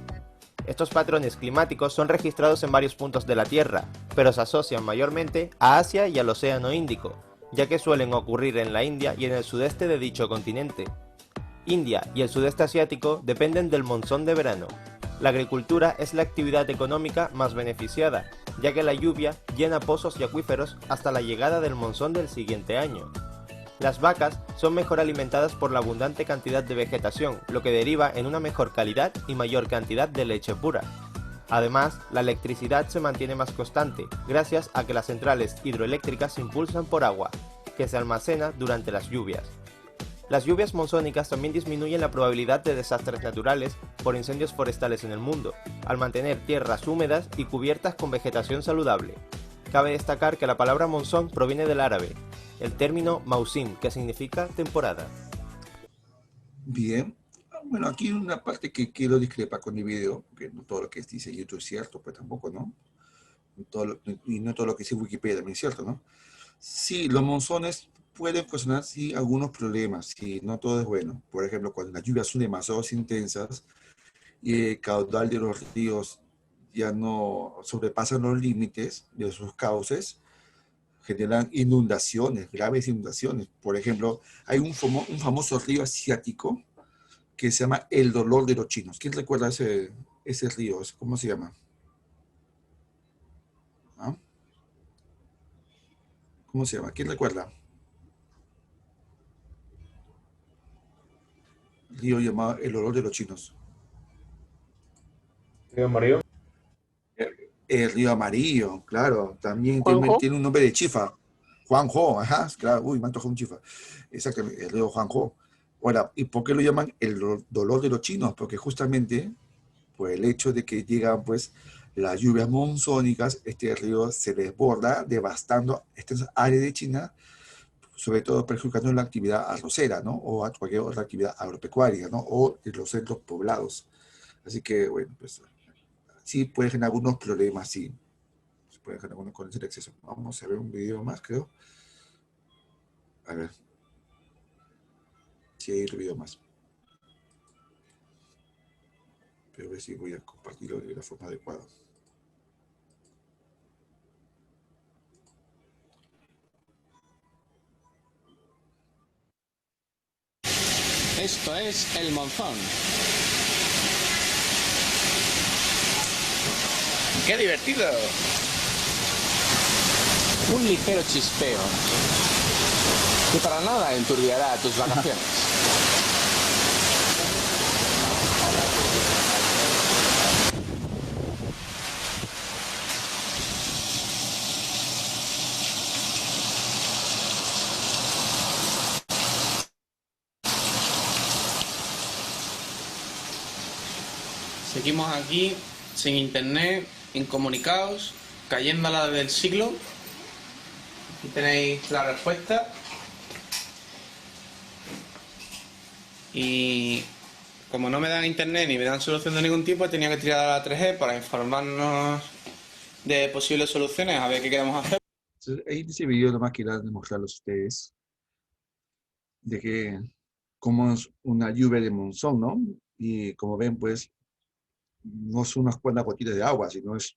Estos patrones climáticos son registrados en varios puntos de la Tierra, pero se asocian mayormente a Asia y al Océano Índico, ya que suelen ocurrir en la India y en el sudeste de dicho continente. India y el sudeste asiático dependen del monzón de verano. La agricultura es la actividad económica más beneficiada, ya que la lluvia llena pozos y acuíferos hasta la llegada del monzón del siguiente año. Las vacas son mejor alimentadas por la abundante cantidad de vegetación, lo que deriva en una mejor calidad y mayor cantidad de leche pura. Además, la electricidad se mantiene más constante, gracias a que las centrales hidroeléctricas se impulsan por agua, que se almacena durante las lluvias. Las lluvias monzónicas también disminuyen la probabilidad de desastres naturales por incendios forestales en el mundo, al mantener tierras húmedas y cubiertas con vegetación saludable. Cabe destacar que la palabra monzón proviene del árabe, el término mausim, que significa temporada. Bien. Bueno, aquí hay una parte que quiero discrepar con mi video, que no todo lo que dice YouTube es cierto, pues tampoco, ¿no? Y no todo lo que dice Wikipedia también es cierto, ¿no? Sí, los monzones pueden ocasionar, sí, algunos problemas, sí, no todo es bueno. Por ejemplo, cuando las lluvias son demasiado intensas y el caudal de los ríos ya no sobrepasan los límites de sus cauces, generan inundaciones, graves inundaciones. Por ejemplo, hay un famoso río asiático que se llama El Dolor de los Chinos. ¿Quién recuerda ese río? ¿Cómo se llama? ¿Ah? ¿Cómo se llama? ¿Quién recuerda? Río llamado El Dolor de los Chinos. Río Mario. El río Amarillo, claro. También Juanjo. tiene un nombre de chifa. Juanjo, ajá, claro. Uy, me antojó un chifa. Exactamente, el río Juanjo. Ahora, ¿y por qué lo llaman el dolor de los chinos? Porque justamente por el hecho de que llegan pues las lluvias monzónicas, este río se desborda, devastando estas áreas de China, sobre todo perjudicando la actividad arrocera, ¿no? O a cualquier otra actividad agropecuaria, ¿no? O de los centros poblados. Así que, bueno, pues sí puede generar algunos problemas, sí. Se puede generar algunos con ese exceso. Vamos a ver un video más, creo. A ver. Sí, hay otro video más. Pero a ver si voy a compartirlo de la forma adecuada. Esto es el monzón. ¡Qué divertido! Un ligero chispeo que para nada enturbiará tus vacaciones. Seguimos aquí, sin internet, incomunicados, cayendo a la del siglo. Aquí tenéis la respuesta. Y como no me dan internet ni me dan solución de ningún tipo, he tenido que tirar a la 3G para informarnos de posibles soluciones, a ver qué queremos hacer. Entonces, ahí en ese video nomás quiero demostrarles a ustedes de que como es una lluvia de monzón, ¿no? Y como ven, pues, no son unas cuantas gotitas de agua, sino es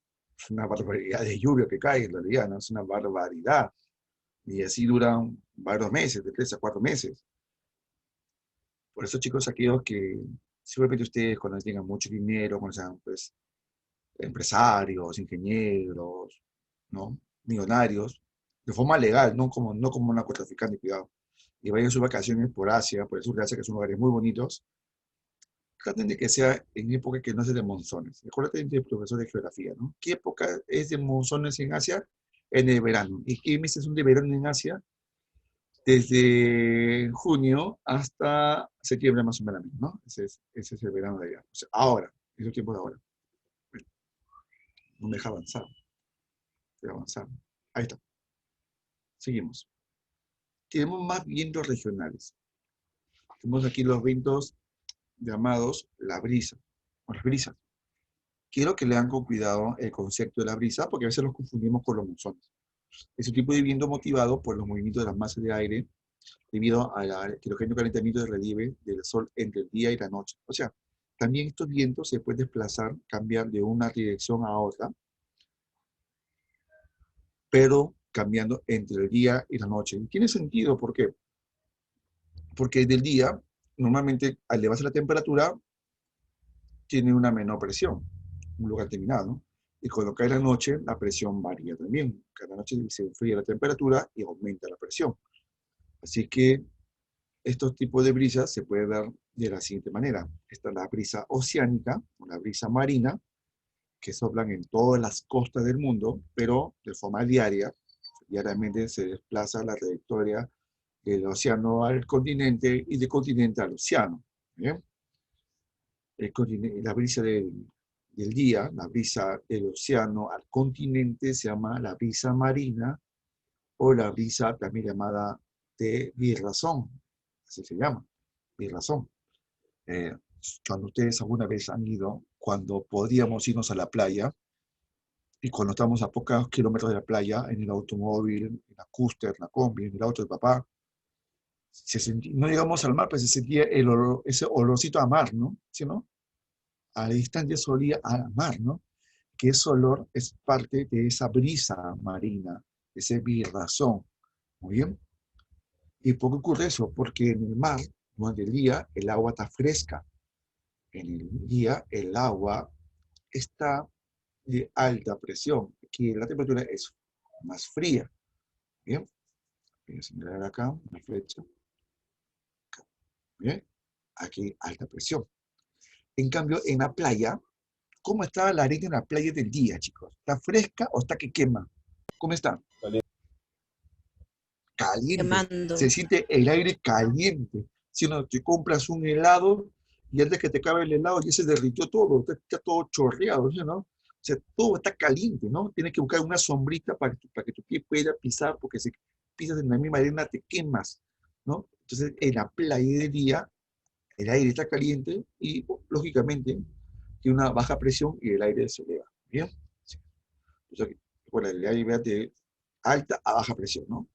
una barbaridad de lluvia que cae en realidad, ¿no? Es una barbaridad. Y así duran varios meses, de 3 a 4 meses. Por eso, chicos, aquellos que seguramente ustedes cuando tengan mucho dinero, cuando sean pues, empresarios, ingenieros, ¿no? Millonarios, de forma legal, no como narcotraficante, cuidado, y vayan sus vacaciones por Asia, por el sur de Asia, que son lugares muy bonitos, traten de que sea en época que no sea de monzones. Acuérdate del profesor de geografía, ¿no? ¿Qué época es de monzones en Asia? En el verano. ¿Y qué meses son de verano en Asia? Desde junio hasta septiembre más o menos, ¿no? Ese es el verano de allá. O sea, ahora, es el tiempo de ahora. Bueno, no me deja avanzar. Voy a avanzar. Ahí está. Seguimos. Tenemos más vientos regionales. Tenemos aquí los vientos llamados la brisa, o las brisas. Quiero que lean con cuidado el concepto de la brisa, porque a veces los confundimos con los monzones. Es un tipo de viento motivado por los movimientos de las masas de aire debido al heterogéneo calentamiento del relieve del Sol entre el día y la noche. O sea, también estos vientos se pueden desplazar, cambiar de una dirección a otra, pero cambiando entre el día y la noche. Y tiene sentido, ¿por qué? Porque del día, normalmente al elevarse la temperatura, tiene una menor presión, un lugar determinado. Y cuando cae la noche, la presión varía también. Cada noche se enfría la temperatura y aumenta la presión. Así que estos tipos de brisas se pueden dar de la siguiente manera. Esta es la brisa oceánica o la brisa marina, que soplan en todas las costas del mundo, pero de forma diaria. Diariamente se desplaza la trayectoria del océano al continente y del continente al océano. ¿Bien? La brisa del día, la brisa del océano al continente se llama la brisa marina o la brisa también llamada de birrazón, así se llama, birrazón. Cuando ustedes alguna vez han ido, cuando podíamos irnos a la playa, y cuando estamos a pocos kilómetros de la playa, en el automóvil, en la cúster, en la combi, en el auto de papá, no llegamos al mar, pero se sentía ese olorcito a mar, ¿no? ¿Sí, no? A la distancia se olía a mar, ¿no? Que ese olor es parte de esa brisa marina, ese birrazón. Muy bien. ¿Y por qué ocurre eso? Porque en el mar, durante el día, el agua está fresca. En el día, el agua está de alta presión. Aquí la temperatura es más fría. Bien. Voy a señalar acá una flecha. Bien. Aquí alta presión. En cambio, en la playa, ¿cómo está la arena en la playa del día, chicos? ¿Está fresca o está que quema? ¿Cómo está? Caliente. Quemando. Se siente el aire caliente. Si no, te compras un helado y antes que te acabe el helado ya se derritió todo, está todo chorreado, ¿sí, no? O sea, todo está caliente, ¿no? Tienes que buscar una sombrita para que tu pie pueda pisar, porque si pisas en la misma arena te quemas, ¿no? Entonces, en la playa de día, el aire está caliente y, lógicamente, tiene una baja presión y el aire se eleva. ¿Bien? Sí. Entonces, bueno, el aire va de alta a baja presión, ¿no?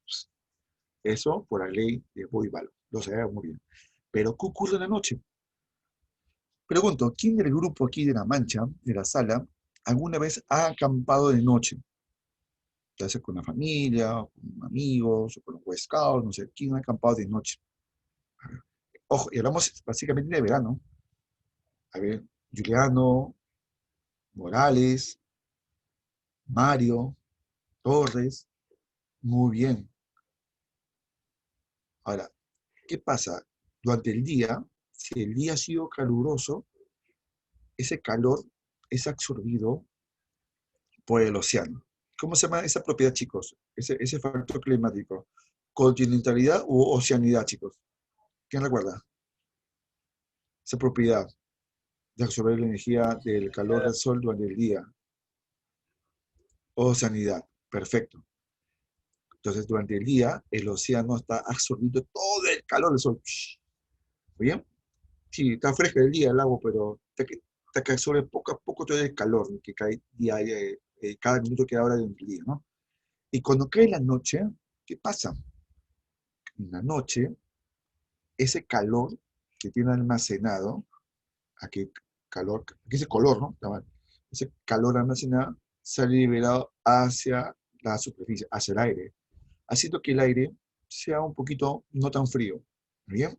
Eso por la ley de Boyle-Valot. Lo sabemos muy bien. Pero, ¿qué ocurre en la noche? Pregunto, ¿quién del grupo aquí de La Mancha, de la sala, alguna vez ha acampado de noche? Ya sea con la familia, con amigos, o con los Boy Scouts, no sé, ¿quién ha acampado de noche? A ver. Ojo, y hablamos básicamente de verano. A ver, Juliano, Morales, Mario, Torres, muy bien. Ahora, ¿qué pasa? Durante el día, si el día ha sido caluroso, ese calor es absorbido por el océano. ¿Cómo se llama esa propiedad, chicos? Ese factor climático. ¿Continentalidad u oceanidad, chicos? ¿Quién recuerda? Esa propiedad de absorber la energía del calor del sol durante el día. Oceanidad. Perfecto. Entonces, durante el día, el océano está absorbiendo todo el calor del sol. ¿Muy bien? Sí, está fresca el día el agua, pero está que absorbe poco a poco todo el calor que cae cada minuto que ahora del día, ¿no? Y cuando cae la noche, ¿qué pasa? En la noche, ese calor que tiene almacenado, aquí calor, aquí dice color, ¿no? Está mal. Ese calor almacenado sale liberado hacia la superficie, hacia el aire, haciendo que el aire sea un poquito no tan frío. ¿Bien?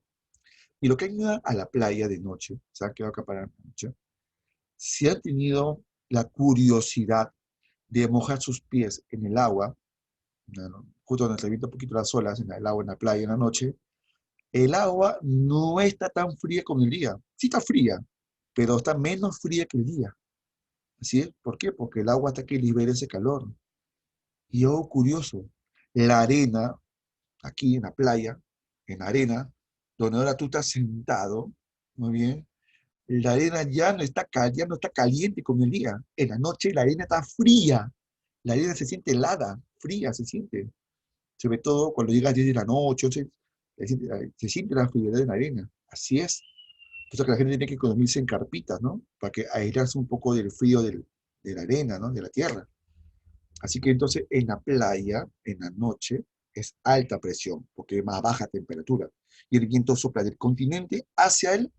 Y lo que ayuda a la playa de noche, se ha quedado acá para la noche, si han tenido la curiosidad de mojar sus pies en el agua, ¿no? Justo donde se revienta un poquito las olas, en el agua, en la playa, en la noche, el agua no está tan fría como el día. Sí está fría, pero está menos fría que el día. ¿Así es? ¿Por qué? Porque el agua está que libera ese calor. Y algo curioso, la arena, aquí en la playa, en la arena, donde ahora tú estás sentado, muy bien, la arena ya no está caliente como el día. En la noche la arena está fría. La arena se siente helada, fría se siente. Sobre todo cuando llega a 10 de la noche, se siente la frialdad en la arena. Así es. Por eso que la gente tiene que dormirse en carpitas, ¿no? Para que aislarse un poco del frío de la arena, ¿no? De la tierra. Así que entonces en la playa, en la noche, es alta presión, porque es más baja temperatura. Y el viento sopla del continente hacia el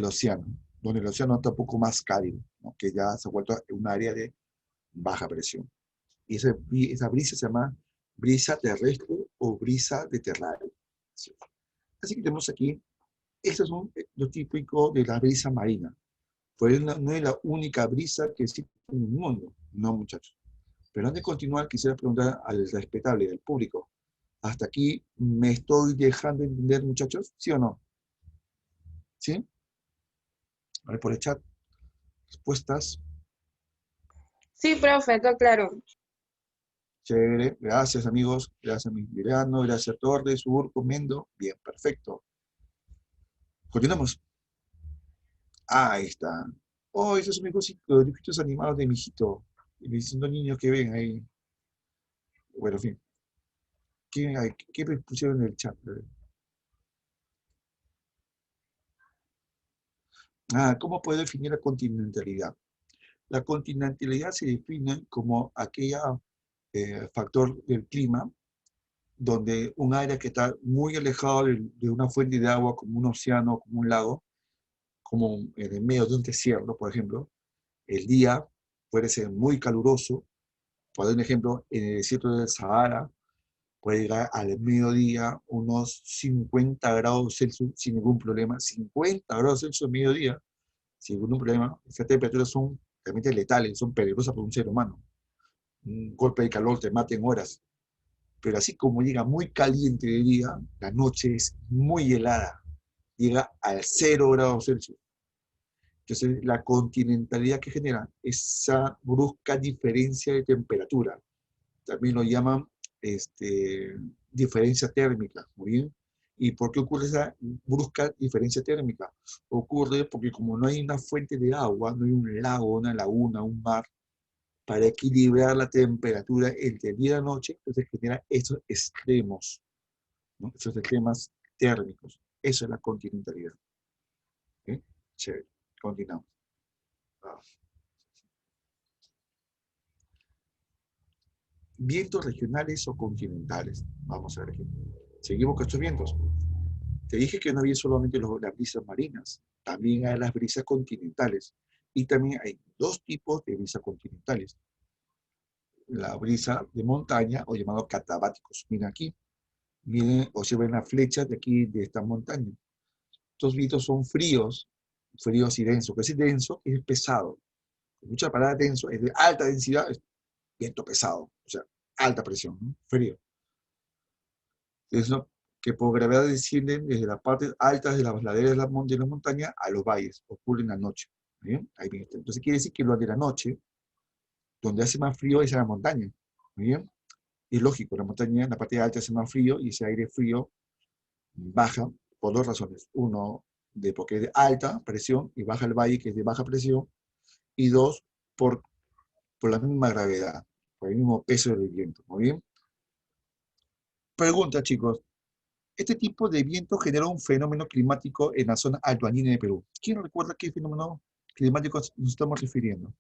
océano, donde el océano está un poco más cálido, ¿no? Que ya se ha vuelto un área de baja presión. Y esa brisa se llama brisa terrestre o brisa de terrario. Así que tenemos aquí, estos son lo típico de la brisa marina. Pues no es la única brisa que existe en el mundo, no, muchachos. Pero antes de continuar, quisiera preguntar al respetable, del público. ¿Hasta aquí me estoy dejando entender, muchachos? ¿Sí o no? ¿Sí? A ver, por el chat. Respuestas. Sí, profe, todo claro. Chévere. Gracias, amigos. Gracias, Miriano. Gracias, Torres, Urco, Mendo. Bien, perfecto. Continuamos. Ahí está. Oh, esos son mis dibujitos animados de mi hijito. Y mis dos niños que ven ahí. Bueno, en fin. ¿Qué me pusieron en el chat? ¿Cómo puedo definir la continentalidad? La continentalidad se define como aquel factor del clima donde un área que está muy alejado de una fuente de agua, como un océano, como un lago, como en el medio de un desierto, por ejemplo, el día puede ser muy caluroso. Por dar un ejemplo, en el desierto del Sahara puede llegar al mediodía unos 50 grados Celsius sin ningún problema. 50 grados Celsius al mediodía, sin ningún problema. Esas temperaturas son realmente letales, son peligrosas para un ser humano. Un golpe de calor te mata en horas. Pero así como llega muy caliente de día, la noche es muy helada. Llega al 0 grados Celsius. Entonces, la continentalidad que genera esa brusca diferencia de temperatura. También lo llaman diferencia térmica, ¿muy bien? ¿Y por qué ocurre esa brusca diferencia térmica? Ocurre porque como no hay una fuente de agua, no hay un lago, una laguna, un mar, para equilibrar la temperatura entre el día y la noche, entonces genera esos extremos, ¿no? Esos extremos térmicos. Eso es la continentalidad. ¿Okay? Chévere. Continuamos. Vientos regionales o continentales. Vamos a ver aquí. Seguimos con estos vientos. Te dije que no había solamente las brisas marinas, también hay las brisas continentales. Y también hay dos tipos de brisas continentales. La brisa de montaña, o llamado catabáticos. Miren aquí. Miren, observen las flechas de aquí, de esta montaña. Estos vientos son fríos y densos. ¿Qué es denso? Es pesado. Mucha palabra denso, es de alta densidad, es viento pesado. O sea, alta presión, ¿no? Frío. Es lo que por gravedad descienden desde las partes altas de las laderas de la montaña a los valles. Ocurre en la noche. ¿Bien? Ahí bien está. Entonces quiere decir que lo de la noche, donde hace más frío, es en la montaña. ¿Muy bien? Y es lógico, la montaña, en la parte alta hace más frío y ese aire frío baja por dos razones. Uno, porque es de alta presión y baja el valle, que es de baja presión. Y dos, por la misma gravedad, por el mismo peso del viento. ¿Muy bien? Pregunta, chicos. Este tipo de viento genera un fenómeno climático en la zona altoandina de Perú. ¿Quién recuerda a qué fenómeno climático nos estamos refiriendo?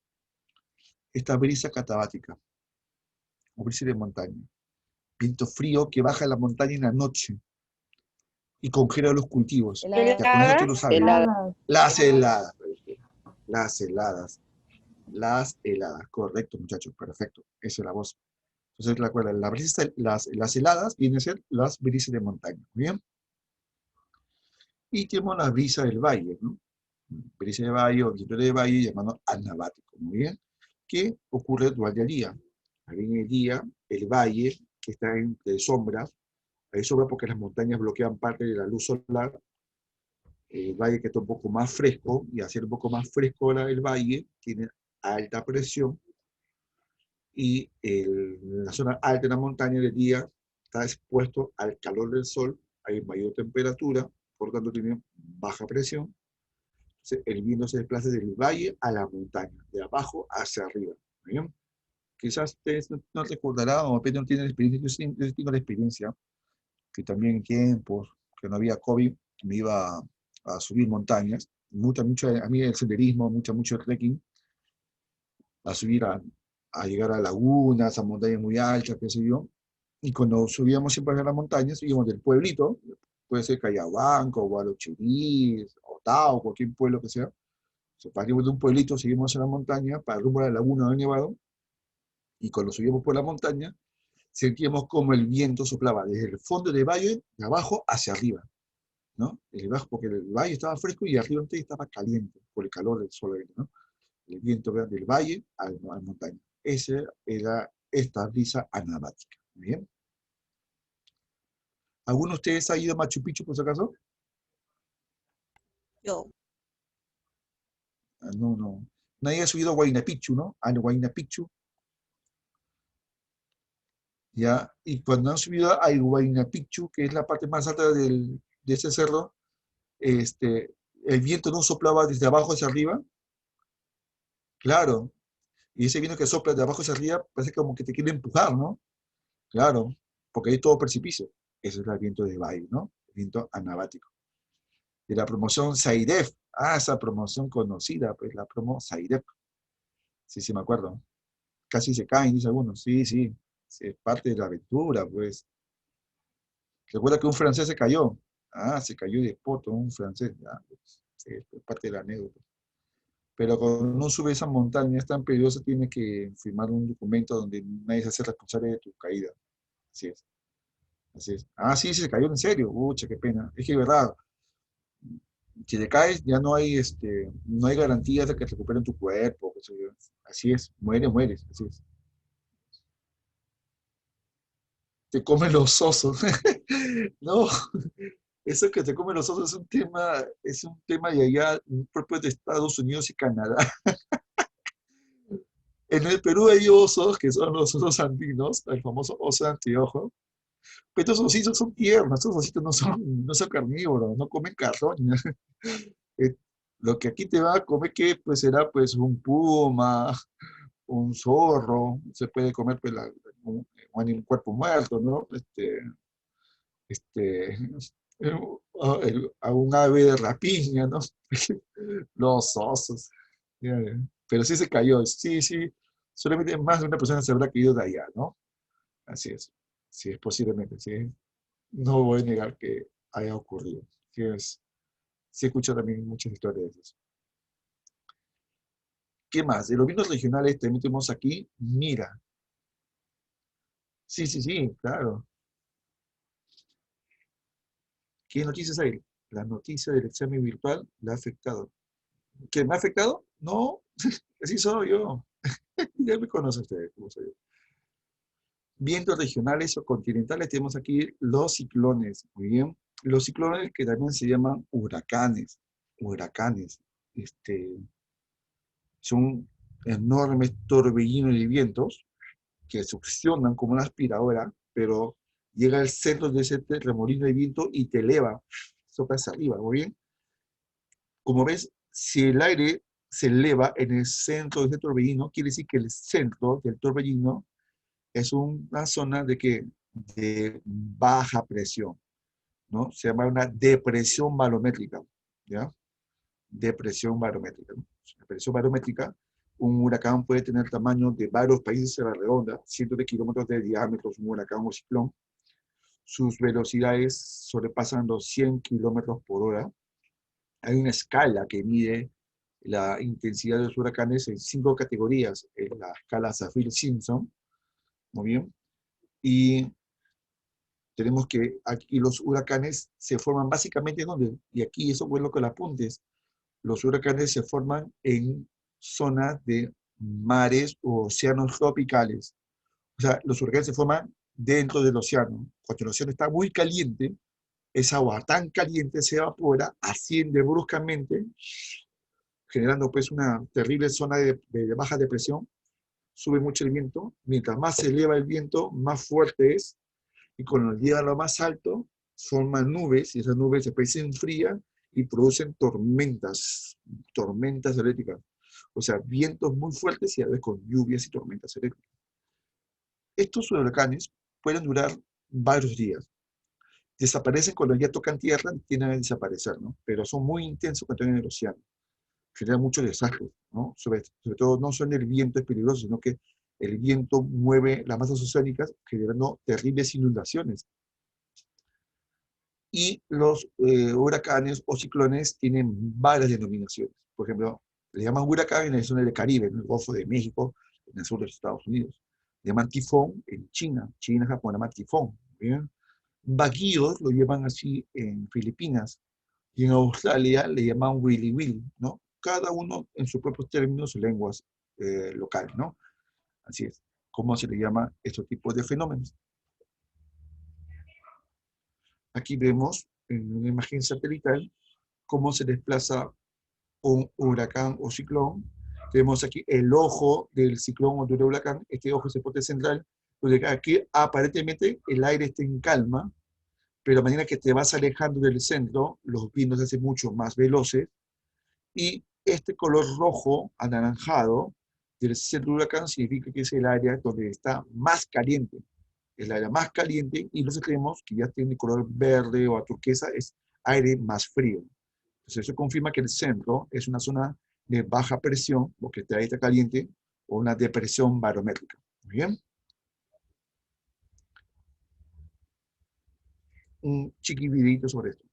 Esta brisa catabática, o brisa de montaña. Viento frío que baja a la montaña en la noche y congela los cultivos. Ya con eso tú lo sabes. Helada. Heladas. Las heladas. Las heladas. Las heladas. Correcto, muchachos. Perfecto. Esa es la voz. Entonces, recuerda, las heladas vienen a ser las brisas de montaña. ¿Muy bien? Y tenemos la brisa del valle, ¿no? Brisa de valle o viento de valle llamado anabático. Muy bien. ¿Qué ocurre durante el día? Ahí en el día, el valle, que está entre sombras, hay sombra porque las montañas bloquean parte de la luz solar. El valle que está un poco más fresco, y al ser un poco más fresco el valle, tiene alta presión, y la zona alta de la montaña del día está expuesto al calor del sol, hay mayor temperatura, por lo tanto tiene baja presión. Entonces, el viento se desplaza del valle a la montaña, de abajo hacia arriba. ¿Bien? Quizás ustedes no recordarán, o no tienen experiencia, yo sí tengo la experiencia, que también en tiempos que no había COVID, me iba a subir montañas, mucho a mí el senderismo, mucho el trekking, a subir a llegar a lagunas, a montañas muy altas, qué sé yo, y cuando subíamos siempre a las montañas, subíamos del pueblito, puede ser Cayabanco, Gualochirí, Otao, cualquier pueblo que sea, se partimos de un pueblito, seguimos a la montaña para rumbo a la laguna de Nevado, y cuando subíamos por la montaña, sentíamos como el viento soplaba desde el fondo del valle, de abajo hacia arriba, ¿no? Porque el valle estaba fresco y arriba estaba caliente por el calor del sol, ¿no? El viento del valle a la montaña. Esa era esta brisa anabática. ¿Bien? ¿Alguno de ustedes ha ido a Machu Picchu por si acaso? Yo, Ah, no, no. Nadie ha subido a Huayna Picchu, ¿no? A Huayna Picchu. ¿Ya? Y cuando han subido a Huayna Picchu, que es la parte más alta de ese cerro, el viento no soplaba desde abajo hacia arriba. Claro. Y ese viento que sopla de abajo hacia arriba parece como que te quiere empujar, ¿no? Claro, porque hay todo precipicio. Ese es el viento de valle, ¿no? El viento anabático. De la promoción Saidef. Ah, esa promoción conocida, pues la promo Saidef. Sí, sí, me acuerdo. Casi se caen, dice algunos. Sí, sí. Sí, es parte de la aventura, pues. Recuerda que un francés se cayó. Ah, se cayó de poto un francés. Ah, pues, sí, es parte de la anécdota. Pero cuando uno sube esa montaña es tan peligrosa, tienes que firmar un documento donde nadie se hace responsable de tu caída. Así es. Así es. Ah, sí, se cayó en serio. Ucha, qué pena. Es que de verdad, si te caes, ya no hay, no hay garantías de que recuperen tu cuerpo. Qué sé yo. Así es. Mueres. Así es. Te comen los osos. No, eso que te comen los osos es un tema de allá, propio de Estados Unidos y Canadá. En el Perú hay osos, que son los osos andinos, el famoso oso de anteojo. Pero estos ositos son tiernos, estos ositos no son carnívoros, no comen carroña. Eh, lo que aquí te va a comer, que pues será pues un puma, un zorro, se puede comer pues, un cuerpo muerto, ¿no? Este, a un ave de rapiña, ¿no? Los osos. Ya, ya. Pero sí se cayó, sí, sí, solamente más de una persona se habrá caído de allá, ¿no? Así es, sí, es posiblemente, sí. No voy a negar que haya ocurrido. Sí, escucho también muchas historias de eso. ¿Qué más? De los vinos regionales también tenemos aquí, mira. Sí, sí, sí, claro. ¿Qué noticias hay? La noticia del examen virtual la ha afectado. ¿Qué me ha afectado? No, así soy yo. Ya me conocen ustedes, cómo soy yo. Vientos regionales o continentales tenemos aquí los ciclones, muy bien. Los ciclones que también se llaman huracanes. Huracanes. Son enormes torbellinos de vientos que succionan como una aspiradora, pero llega al centro de ese remolino de viento y te eleva, sopla hacia arriba, ¿muy bien? Como ves, si el aire se eleva en el centro de ese torbellino, quiere decir que el centro del torbellino es una zona de baja presión, ¿no? Se llama una depresión barométrica, ¿ya? Depresión barométrica, ¿no? Depresión barométrica, un huracán puede tener tamaño de varios países a la redonda, cientos de kilómetros de diámetro, un huracán o ciclón. Sus velocidades sobrepasan los 100 kilómetros por hora. Hay una escala que mide la intensidad de los huracanes en 5 categorías en la escala Saffir-Simpson. Muy bien. Y tenemos que aquí los huracanes se forman básicamente ¿dónde? Y aquí eso fue lo que lo apuntes. Los huracanes se forman en zonas de mares o océanos tropicales. O sea, los huracanes se forman dentro del océano. Cuando el océano está muy caliente, esa agua tan caliente se evapora, asciende bruscamente, generando pues una terrible zona de baja depresión. Sube mucho el viento. Mientras más se eleva el viento, más fuerte es. Y cuando llega a lo más alto, forman nubes, y esas nubes después se enfrían y producen tormentas eléctricas. O sea, vientos muy fuertes y a veces con lluvias y tormentas eléctricas. Estos huracanes pueden durar varios días. Desaparecen cuando ya tocan tierra, tienden a desaparecer, ¿no? Pero son muy intensos cuando están en el océano. Generan muchos desastres, ¿no? Sobre todo no solo el viento es peligroso, sino que el viento mueve las masas oceánicas, generando terribles inundaciones. Y los huracanes o ciclones tienen varias denominaciones. Por ejemplo, le llaman huracán en la zona del Caribe, en el Golfo de México, en el sur de los Estados Unidos. Le llaman tifón en China, Japón le llaman tifón. ¿Bien? Baguíos lo llaman así en Filipinas, y en Australia le llaman willy willy, ¿no? Cada uno en sus propios términos o lenguas locales, ¿no? Así es, cómo se le llama estos tipos de fenómenos. Aquí vemos en una imagen satelital cómo se desplaza un huracán o ciclón. Tenemos aquí el ojo del ciclón o del huracán, este ojo es el pote central, donde aquí aparentemente el aire está en calma, pero a medida que te vas alejando del centro, los vientos se hacen mucho más veloces, y este color rojo anaranjado del centro del huracán significa que es el área donde está más caliente. Es el área más caliente, y nosotros creemos que ya tiene color verde o a turquesa, es aire más frío. Entonces eso confirma que el centro es una zona de baja presión, porque está ahí está caliente, o una depresión barométrica. Muy bien. Un chiquividito sobre esto.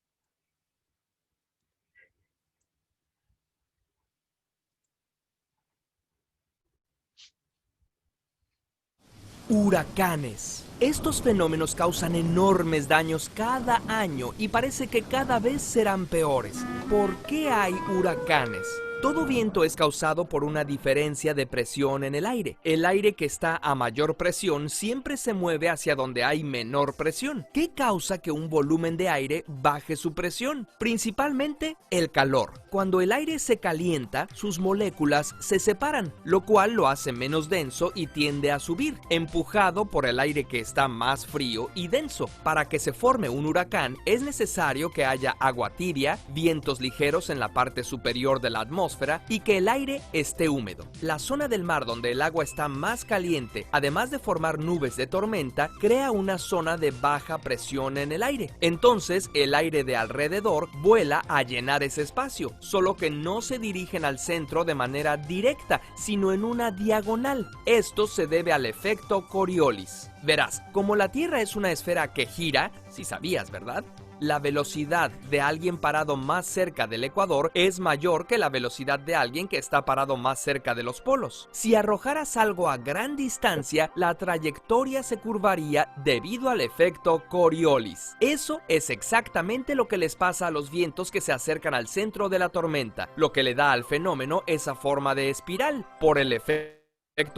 Huracanes. Estos fenómenos causan enormes daños cada año y parece que cada vez serán peores. ¿Por qué hay huracanes? Todo viento es causado por una diferencia de presión en el aire. El aire que está a mayor presión siempre se mueve hacia donde hay menor presión. ¿Qué causa que un volumen de aire baje su presión? Principalmente el calor. Cuando el aire se calienta, sus moléculas se separan, lo cual lo hace menos denso y tiende a subir, empujado por el aire que está más frío y denso. Para que se forme un huracán es necesario que haya agua tibia, vientos ligeros en la parte superior de la atmósfera y que el aire esté húmedo. La zona del mar donde el agua está más caliente, además de formar nubes de tormenta, crea una zona de baja presión en el aire. Entonces, el aire de alrededor vuela a llenar ese espacio, solo que no se dirigen al centro de manera directa, sino en una diagonal. Esto se debe al efecto Coriolis. Verás, como la Tierra es una esfera que gira, si sabías, ¿verdad?, la velocidad de alguien parado más cerca del ecuador es mayor que la velocidad de alguien que está parado más cerca de los polos. Si arrojaras algo a gran distancia, la trayectoria se curvaría debido al efecto Coriolis. Eso es exactamente lo que les pasa a los vientos que se acercan al centro de la tormenta, lo que le da al fenómeno esa forma de espiral. Por el efecto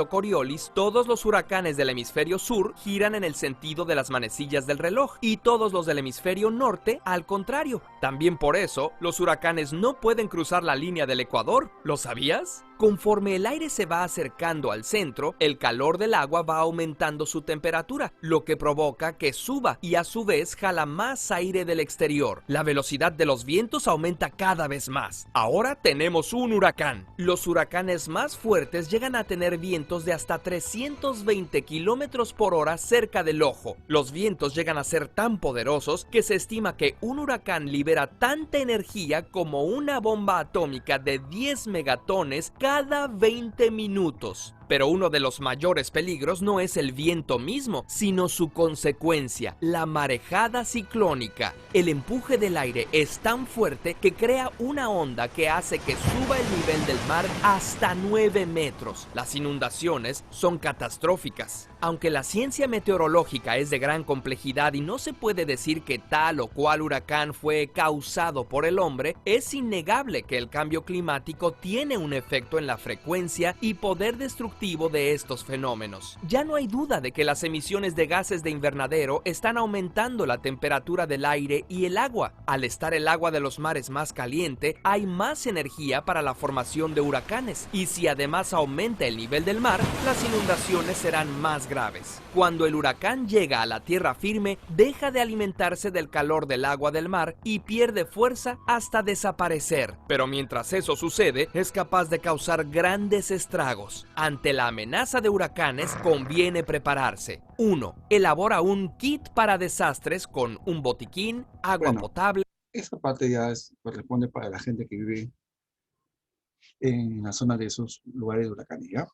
Coriolis, todos los huracanes del hemisferio sur giran en el sentido de las manecillas del reloj y todos los del hemisferio norte al contrario. También por eso, los huracanes no pueden cruzar la línea del ecuador. ¿Lo sabías? Conforme el aire se va acercando al centro, el calor del agua va aumentando su temperatura, lo que provoca que suba y a su vez jala más aire del exterior. La velocidad de los vientos aumenta cada vez más. Ahora tenemos un huracán. Los huracanes más fuertes llegan a tener vientos de hasta 320 kilómetros por hora cerca del ojo. Los vientos llegan a ser tan poderosos que se estima que un huracán libera tanta energía como una bomba atómica de 10 megatones cada 20 minutos. Pero uno de los mayores peligros no es el viento mismo, sino su consecuencia, la marejada ciclónica. El empuje del aire es tan fuerte que crea una onda que hace que suba el nivel del mar hasta 9 metros. Las inundaciones son catastróficas. Aunque la ciencia meteorológica es de gran complejidad y no se puede decir que tal o cual huracán fue causado por el hombre, es innegable que el cambio climático tiene un efecto en la frecuencia y poder destructivo de estos fenómenos. Ya no hay duda de que las emisiones de gases de invernadero están aumentando la temperatura del aire y el agua. Al estar el agua de los mares más caliente, hay más energía para la formación de huracanes, y si además aumenta el nivel del mar, las inundaciones serán más graves. Cuando el huracán llega a la tierra firme, deja de alimentarse del calor del agua del mar y pierde fuerza hasta desaparecer. Pero mientras eso sucede, es capaz de causar grandes estragos. Ante la amenaza de huracanes, conviene prepararse. 1. Elabora un kit para desastres con un botiquín, agua potable. Esa parte ya corresponde para la gente que vive en la zona de esos lugares de huracanes, ¿ya?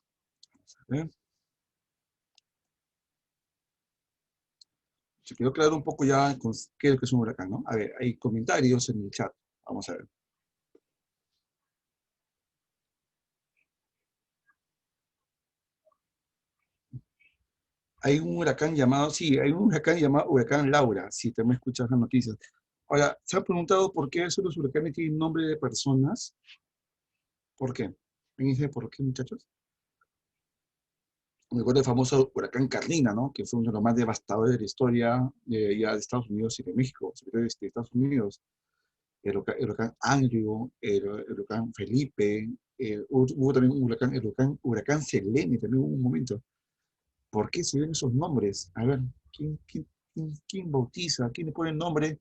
Vamos a ver. Se quedó claro un poco ya con qué es lo que es un huracán, ¿no? A ver, hay comentarios en el chat. Vamos a ver. Hay un huracán llamado, sí, hay un huracán llamado Huracán Laura, si también escuchas las noticias. Ahora, ¿se han preguntado por qué esos los huracanes tienen nombre de personas? ¿Por qué? ¿Me dice por qué, muchachos? Me acuerdo del famoso huracán Carolina, ¿no? Que fue uno de los más devastadores de la historia ya de Estados Unidos y de México, sobre todo de Estados Unidos. El huracán Andrew, el huracán Felipe, hubo también un huracán, huracán Selene, también hubo un momento. ¿Por qué se ven esos nombres? A ver, ¿quién bautiza? ¿Quién le pone el nombre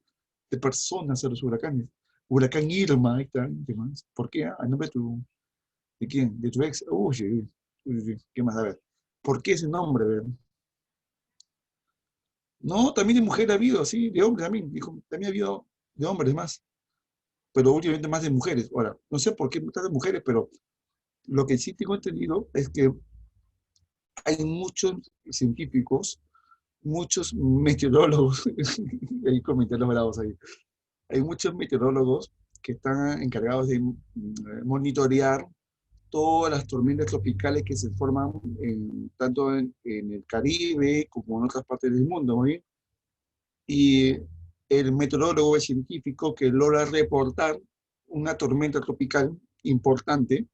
de personas a los huracanes? Huracán Irma, ahí está. ¿Qué más? ¿Por qué? ¿A nombre de quién? ¿De tu ex? Uy, ¿qué más? A ver. ¿Por qué ese nombre? A ver. No, también de mujer ha habido, sí, de hombre también. Dijo, también ha habido de hombres más, pero últimamente más de mujeres. Ahora, no sé por qué más de mujeres, pero lo que sí tengo entendido es que hay muchos científicos, muchos meteorólogos, ahí comenté los bravos ahí, hay muchos meteorólogos que están encargados de monitorear todas las tormentas tropicales que se forman tanto en el Caribe como en otras partes del mundo, ¿no? Y el meteorólogo, el científico que logra reportar una tormenta tropical importante,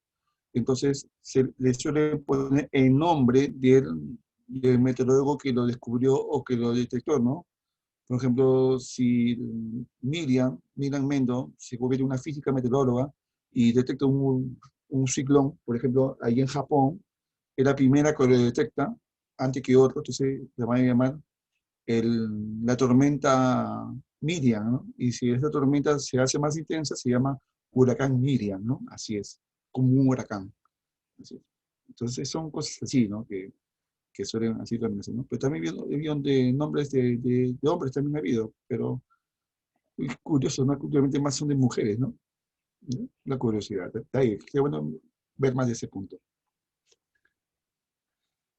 entonces se le suele poner el nombre del meteorólogo que lo descubrió o que lo detectó, ¿no? Por ejemplo, si Miriam Mendo se convierte en una física meteoróloga y detecta un ciclón, por ejemplo, ahí en Japón, es la primera que lo detecta antes que otro, entonces le van a llamar la tormenta Miriam, ¿no? Y si esta tormenta se hace más intensa, se llama huracán Miriam, ¿no? Así es, como un huracán. Así es. Entonces son cosas así, ¿no? Que suelen así también hacer, ¿no? Pero también ha habido de nombres de hombres también ha habido, pero es curioso, ¿no? Últimamente más son de mujeres, ¿no? ¿no? La curiosidad. Está ahí, qué bueno ver más de ese punto.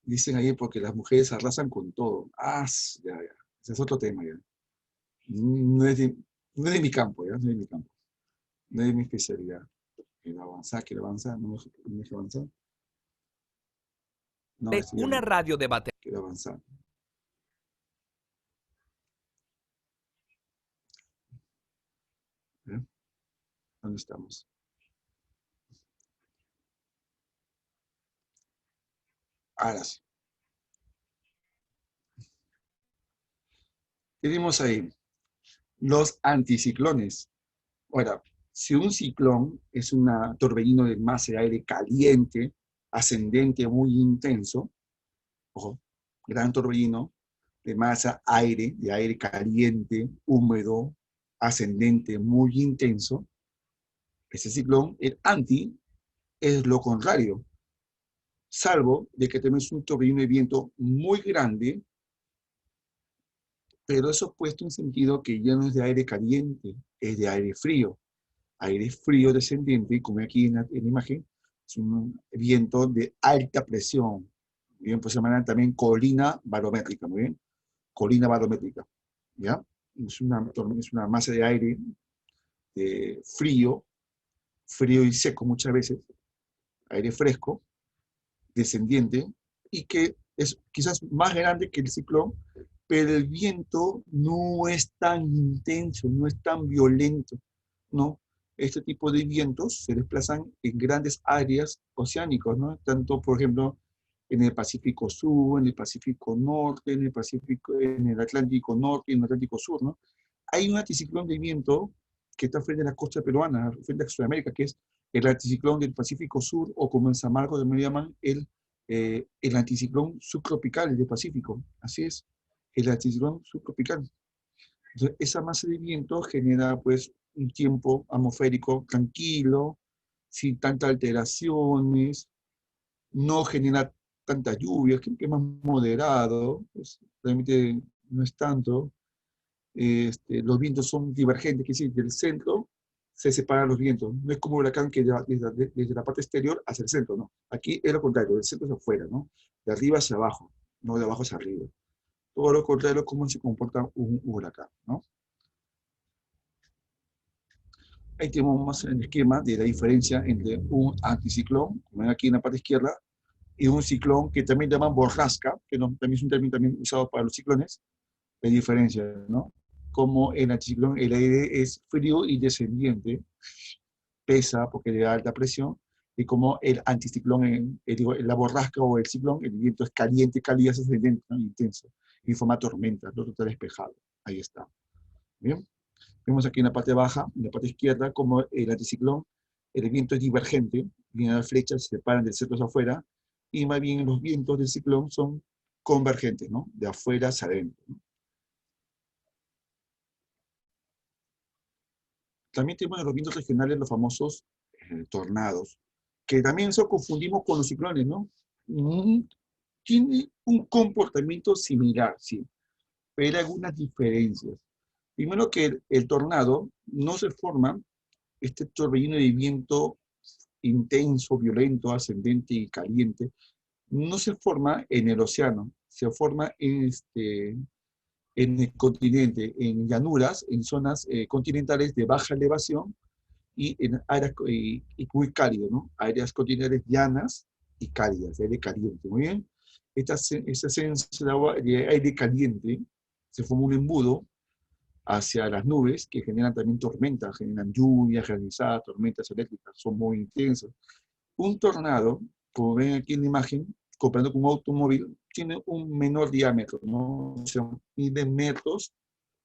Dicen ahí porque las mujeres arrasan con todo. Ah, ya. Ese es otro tema ya. No es de mi campo, ya. No es de mi campo. No es de mi especialidad. Quiero avanzar, no me deja avanzar. No, Una radio de batería. Quiero avanzar. ¿Eh? ¿Dónde estamos? Ahora sí. Tenemos ahí los anticiclones. Ahora, si un ciclón es un torbellino de masa de aire caliente, ascendente, muy intenso, ojo, gran torbellino de masa de aire caliente, húmedo, ascendente, muy intenso, ese ciclón, el anti, es lo contrario, salvo de que tenemos un torbellino de viento muy grande, pero eso puesto en sentido que ya no es de aire caliente, es de aire frío descendente, como aquí en la imagen, Es un viento de alta presión. Muy bien, pues se llama también colina barométrica, muy bien. Colina barométrica, ¿ya? Es una masa de aire frío y seco muchas veces, aire fresco, descendiente, y que es quizás más grande que el ciclón, pero el viento no es tan intenso, no es tan violento, ¿no? Este tipo de vientos se desplazan en grandes áreas oceánicas, ¿no? Tanto, por ejemplo, en el Pacífico Sur, en el Pacífico Norte, en el Atlántico Norte y en el Atlántico Sur, ¿no? Hay un anticiclón de viento que está frente a la costa peruana, frente a Sudamérica, que es el anticiclón del Pacífico Sur, o como en San Marcos de me llaman, el anticiclón subtropical del Pacífico. Así es, el anticiclón subtropical. Entonces, esa masa de viento genera, pues, un tiempo atmosférico tranquilo, sin tantas alteraciones, no genera tanta lluvia, que es más moderado, pues, realmente no es tanto. Los vientos son divergentes, que es decir, del centro se separan los vientos. No es como un huracán que va desde la parte exterior hacia el centro, ¿no? Aquí es lo contrario, del centro hacia afuera, ¿no? De arriba hacia abajo, no de abajo hacia arriba. Todo lo contrario, cómo se comporta un huracán, ¿no? Ahí tenemos el esquema de la diferencia entre un anticiclón, como ven aquí en la parte izquierda, y un ciclón que también llaman borrasca, que también es un término también usado para los ciclones. La diferencia, ¿no? Como el anticiclón, el aire es frío y descendiente, pesa porque le da alta presión, y como el anticiclón, la borrasca o el ciclón, el viento es caliente, cálido, ascendente, ¿no? Intenso, y forma tormenta, no está despejado. Ahí está. ¿Bien? Vemos aquí en la parte baja, en la parte izquierda, como el anticiclón, el viento es divergente, viene a las flechas, se separan del centro hacia afuera, y más bien los vientos del ciclón son convergentes, ¿no? De afuera hacia adentro, ¿no? También tenemos los vientos regionales, los famosos tornados, que también eso confundimos con los ciclones, ¿no? Tiene un comportamiento similar, sí, pero hay algunas diferencias. Primero que el tornado no se forma, este torbellino de viento intenso, violento, ascendente y caliente, no se forma en el océano, se forma en el continente, en llanuras, en zonas continentales de baja elevación y en áreas muy cálidas, ¿no? Áreas continentales llanas y cálidas, aire caliente, muy bien. Esta esencia de aire caliente se forma un embudo hacia las nubes que generan también tormentas, generan lluvias, granizadas, tormentas eléctricas, son muy intensas. Un tornado, como ven aquí en la imagen, comparando con un automóvil, tiene un menor diámetro, ¿no? O sea, mide metros,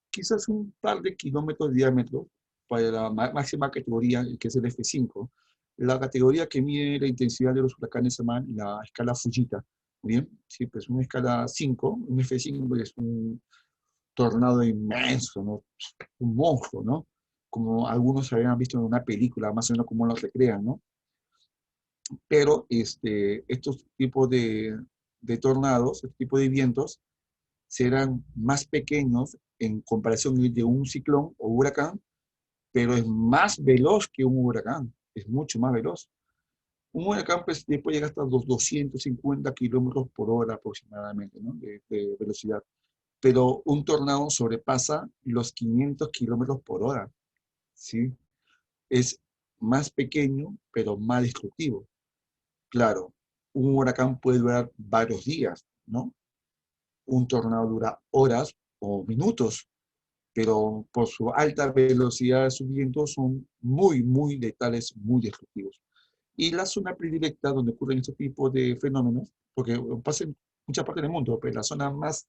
quizás un par de kilómetros de diámetro para la máxima categoría, que es el F5. La categoría que mide la intensidad de los huracanes se llama la escala Fujita. ¿Bien? Sí, pues una escala 5, un F5 es un tornado inmenso, ¿no? Un monstruo, ¿no? Como algunos habían visto en una película, más o menos como lo recrean, ¿no? Pero estos tipos de tornados, este tipo de vientos, serán más pequeños en comparación de un ciclón o huracán, pero es más veloz que un huracán, es mucho más veloz. Un huracán pues, puede llegar hasta los 250 kilómetros por hora aproximadamente, ¿no? de velocidad, pero un tornado sobrepasa los 500 kilómetros por hora, ¿sí? Es más pequeño, pero más destructivo. Claro, un huracán puede durar varios días, ¿no? Un tornado dura horas o minutos, pero por su alta velocidad de sus vientos son muy, muy letales, muy destructivos. Y la zona predilecta donde ocurren este tipo de fenómenos, porque pasa en muchas partes del mundo, pero la zona más,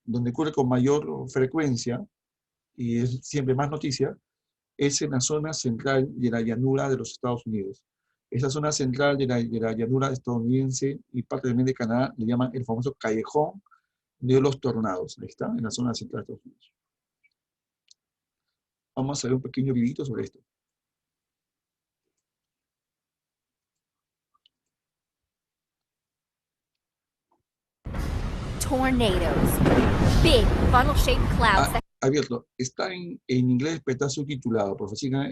donde ocurre con mayor frecuencia, y es siempre más noticia, es en la zona central de la llanura de los Estados Unidos. Esa zona central de la llanura estadounidense y parte también de Canadá le llaman el famoso callejón de los tornados. Ahí está, en la zona central de Estados Unidos. Vamos a ver un pequeño videito sobre esto. Tornadoes. Big, funnel-shaped clouds that Abierto. Está en inglés, pero está subtitulado. Por favor, sigan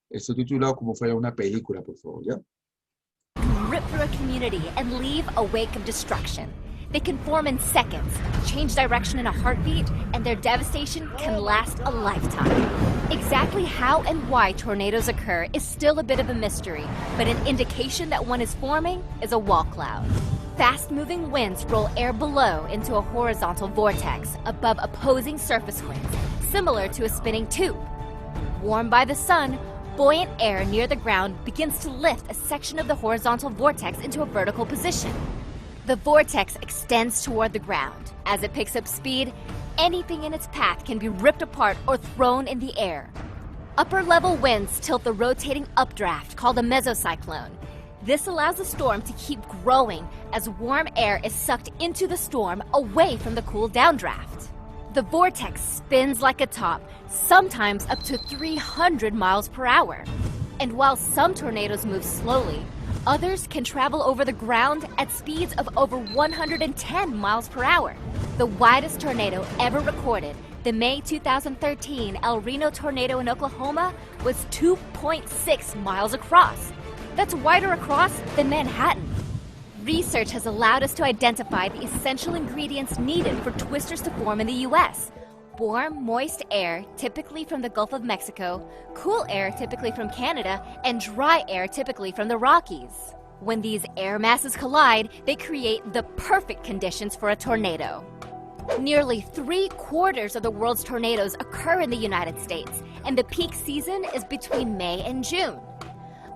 Esto titulado como fuera una película, por favor, ¿ya? Rip through a community and leave a wake of destruction. They can form in seconds, change direction in a heartbeat, and their devastation can last a lifetime. Exactly how and why tornadoes occur is still a bit of a mystery, but an indication that one is forming is a wall cloud. Fast-moving winds roll air below into a horizontal vortex above opposing surface winds, similar to a spinning tube. Warmed by the sun, buoyant air near the ground begins to lift a section of the horizontal vortex into a vertical position. The vortex extends toward the ground. As it picks up speed, anything in its path can be ripped apart or thrown in the air. Upper-level winds tilt the rotating updraft called a mesocyclone. This allows the storm to keep growing as warm air is sucked into the storm away from the cool downdraft. The vortex spins like a top, sometimes up to 300 miles per hour. And while some tornadoes move slowly, others can travel over the ground at speeds of over 110 miles per hour. The widest tornado ever recorded, the May 2013 El Reno tornado in Oklahoma, was 2.6 miles across. That's wider across than Manhattan. Research has allowed us to identify the essential ingredients needed for twisters to form in the U.S. Warm, moist air, typically from the Gulf of Mexico, cool air, typically from Canada, and dry air, typically from the Rockies. When these air masses collide, they create the perfect conditions for a tornado. Nearly 3/4 of the world's tornadoes occur in the United States, and the peak season is between May and June.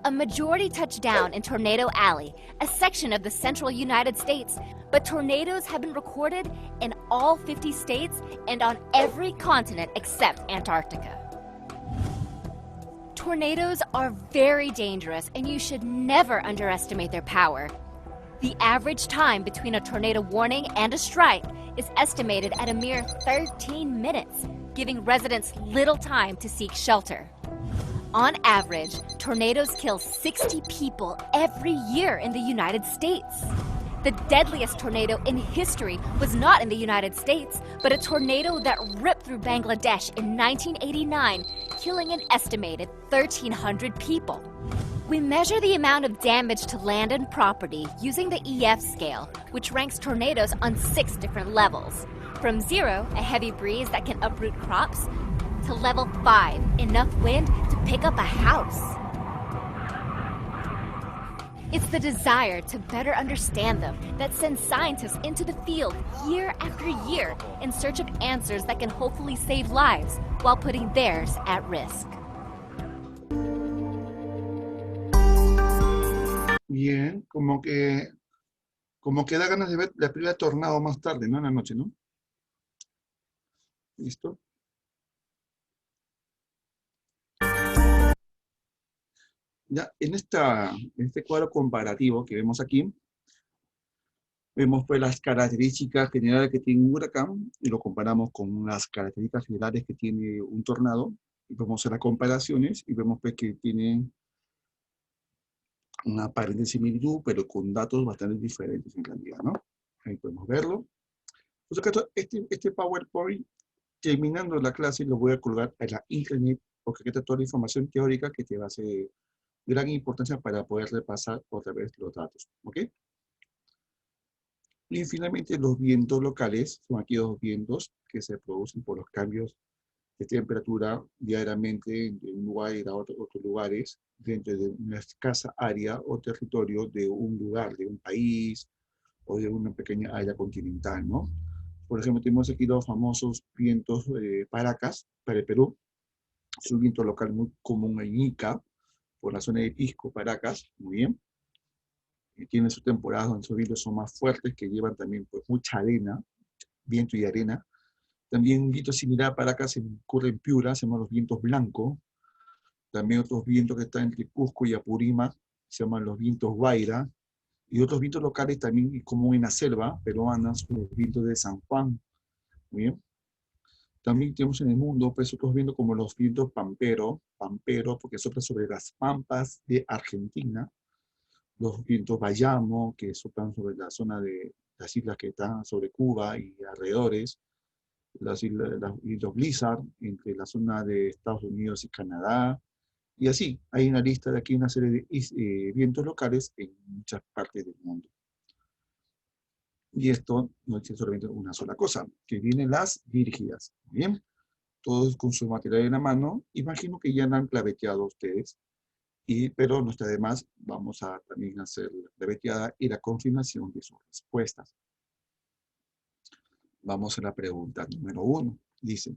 A majority touch down in Tornado Alley, a section of the central United States, but tornadoes have been recorded in all 50 states and on every continent except Antarctica. Tornadoes are very dangerous, and you should never underestimate their power. The average time between a tornado warning and a strike is estimated at a mere 13 minutes, giving residents little time to seek shelter. On average, tornadoes kill 60 people every year in the United States. The deadliest tornado in history was not in the United States, but a tornado that ripped through Bangladesh in 1989, killing an estimated 1,300 people. We measure the amount of damage to land and property using the EF scale, which ranks tornadoes on 6 different levels. From 0, a heavy breeze that can uproot crops, to level 5, enough wind to pick up a house. It's the desire to better understand them that sends scientists into the field year after year in search of answers that can hopefully save lives while putting theirs at risk. Bien, como que da ganas de ver la película Tornado más tarde, ¿no? En la noche, ¿no? ¿Listo? Ya, en este cuadro comparativo que vemos aquí, vemos pues las características generales que tiene un huracán y lo comparamos con las características generales que tiene un tornado, y podemos hacer las comparaciones y vemos pues que tienen una aparente similitud, pero con datos bastante diferentes en realidad, ¿no? Ahí podemos verlo. Por supuesto, este PowerPoint, terminando la clase, lo voy a colgar en la internet, porque aquí está toda la información teórica que te va a ser de gran importancia para poder repasar otra vez los datos, ¿ok? Y finalmente los vientos locales, son aquí 2 vientos que se producen por los cambios de temperatura diariamente de un lugar a otros lugares, dentro de una escasa área o territorio de un lugar, de un país, o de una pequeña área continental, ¿no? Por ejemplo, tenemos aquí los famosos vientos Paracas para el Perú. Es un viento local muy común en Ica, por la zona de Pisco, Paracas, muy bien. Y tiene sus temporadas donde esos vientos son más fuertes, que llevan también pues, mucha arena, viento y arena. También un viento similar a Paracas ocurre en Piura, se llaman los vientos blancos. También otros vientos que están entre Cusco y Apurímac, se llaman los vientos Guaira. Y otros vientos locales también, como en la selva peruana, son los vientos de San Juan. Muy bien. También tenemos en el mundo pues, otros vientos como los vientos pampero, porque soplan sobre las pampas de Argentina. Los vientos Bayamo, que soplan sobre la zona de las islas que están sobre Cuba y alrededores. Los vientos Blizzard, entre la zona de Estados Unidos y Canadá. Y así, hay una lista de aquí, una serie de vientos locales en muchas partes del mundo. Y esto no es solamente una sola cosa, que vienen las dirigidas. Bien, todos con su material en la mano. Imagino que ya la han claveteado ustedes, pero no está de más, vamos a también hacer la claveteada y la confirmación de sus respuestas. Vamos a la pregunta número 1. Dice,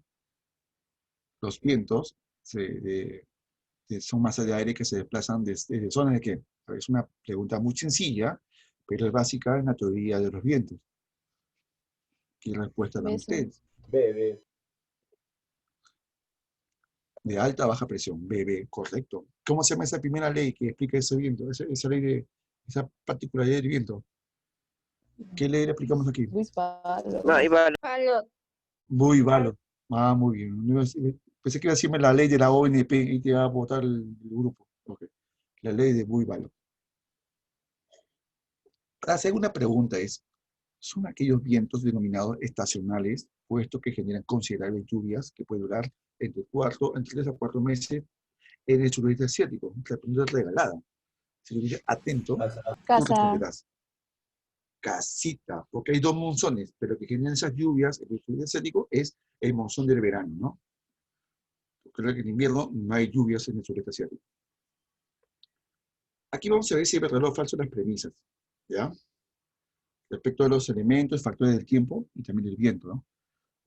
los vientos son masas de aire que se desplazan desde zonas de qué. Es una pregunta muy sencilla, pero es básica en la teoría de los vientos. ¿Qué respuesta dan ustedes? B. De alta a baja presión, BB, correcto. ¿Cómo se llama esa primera ley que explica ese viento? Esa ley de, esa particularidad del viento. ¿Qué ley le aplicamos aquí? No, ahí va. Muy valo. Ah, muy bien. Pensé que iba a decirme la ley de la ONP y te iba a votar el grupo. Okay. La ley de muy valo. La segunda pregunta es, ¿son aquellos vientos denominados estacionales, puesto que generan considerables lluvias que pueden durar entre 3 a 4 meses en el sureste asiático? La pregunta es regalada. Si lo dices atento, tú responderás. Casita, porque hay 2 monzones, pero que generan esas lluvias en el sureste asiático es el monzón del verano, ¿no? Porque en invierno no hay lluvias en el sureste asiático. Aquí vamos a ver si es verdadero o falso las premisas, ¿ya? Respecto a los elementos, factores del tiempo y también del viento, ¿no?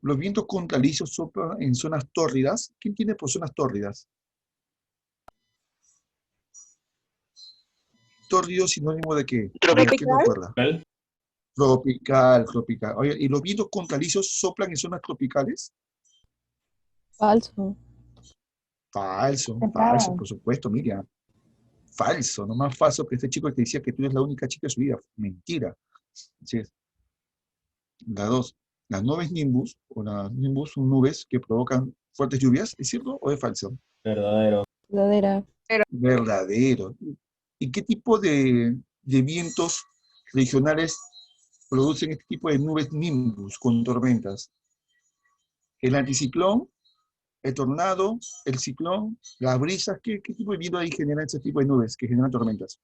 Los vientos contralicios soplan en zonas tórridas. ¿Quién tiene por zonas tórridas? Tórrido sinónimo de qué? Tropical. ¿Quién recuerda? Tropical. Oye, ¿y los vientos contralicios soplan en zonas tropicales? Falso. Falso, Templado. por supuesto, Miriam. Falso, no más falso que este chico que te decía que tú eres la única chica de su vida. Mentira. Así es. La 2. Las nubes nimbus, o las nimbus son nubes que provocan fuertes lluvias, ¿es cierto o es falso? Verdadero. Verdadera. Verdadero. ¿Y qué tipo de vientos regionales producen este tipo de nubes nimbus con tormentas? ¿El anticiclón, el tornado, el ciclón, las brisas? ¿Qué tipo de viento ahí genera ese tipo de nubes que generan tormentas?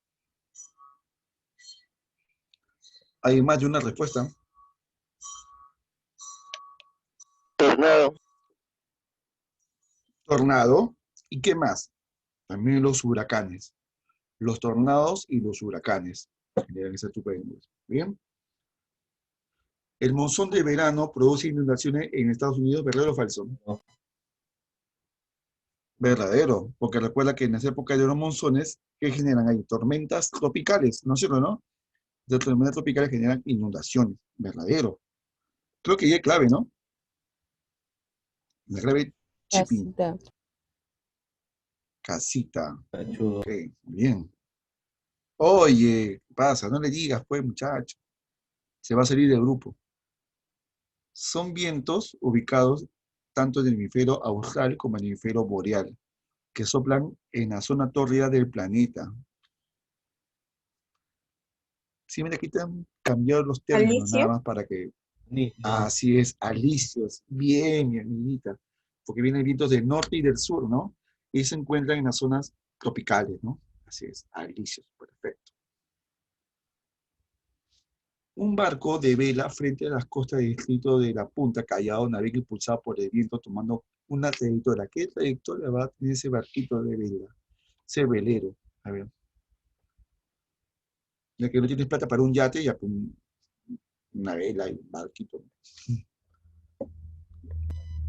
Hay más de una respuesta. Tornado. Tornado. ¿Y qué más? También los huracanes. Los tornados y los huracanes generan ese tipo de nubes. ¿Bien? ¿El monzón de verano produce inundaciones en Estados Unidos? ¿Verdadero o falso? No. Verdadero, porque recuerda que en esa época de los monzones, ¿qué generan ahí? Tormentas tropicales, ¿no es cierto, no? Las tormentas tropicales generan inundaciones. Verdadero. Creo que ya es clave, ¿no? La clave shipping. Casita. Casita. Cachudo. Ok, bien. Oye, ¿qué pasa? No le digas, pues, muchacho. Se va a salir del grupo. Son vientos ubicados tanto en el hemisferio austral como en el hemisferio boreal, que soplan en la zona tórrida del planeta. Sí, mira, aquí te han cambiado los términos ¿Alicia? nada más para que... Ni- Así es, alisios. Bien, mi amiguita. Porque vienen vientos del norte y del sur, ¿no? Y se encuentran en las zonas tropicales, ¿no? Así es, alisios. Perfecto. Un barco de vela frente a las costas del distrito de La Punta, Callao, navega impulsado por el viento tomando una trayectoria. ¿Qué trayectoria va a tener ese barquito de vela? Ese velero. A ver. Ya que no tienes plata para un yate, ya con una vela y un barquito.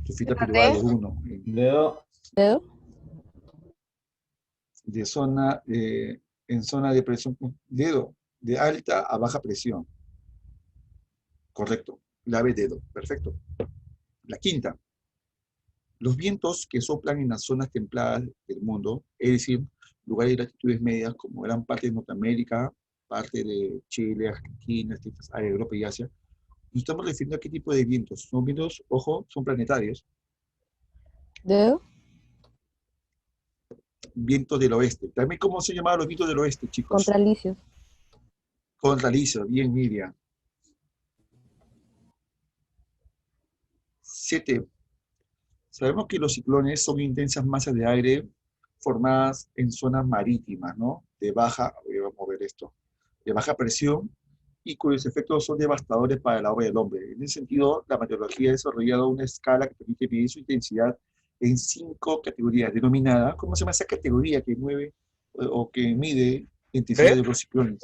Tu fiesta privada de uno. Dedo. Dedo. De zona, en zona de presión, dedo, de alta a baja presión. Correcto. Clave dedo. Perfecto. La quinta. Los vientos que soplan en las zonas templadas del mundo, es decir, lugares de latitudes medias como gran parte de Norteamérica, parte de Chile, Argentina, Europa y Asia, nos estamos refiriendo a qué tipo de vientos. Son vientos, ojo, son planetarios. Dedo. Vientos del oeste. También, ¿cómo se llamaban los vientos del oeste, chicos? Contralicios. Contralicio. Bien, Miriam. 7. Sabemos que los ciclones son intensas masas de aire formadas en zonas marítimas, ¿no? Vamos a ver esto, de baja presión y cuyos efectos son devastadores para la obra del hombre. En ese sentido, la meteorología ha desarrollado una escala que permite medir su intensidad en 5 categorías, denominada, ¿cómo se llama esa categoría que mueve o que mide la intensidad de los ciclones?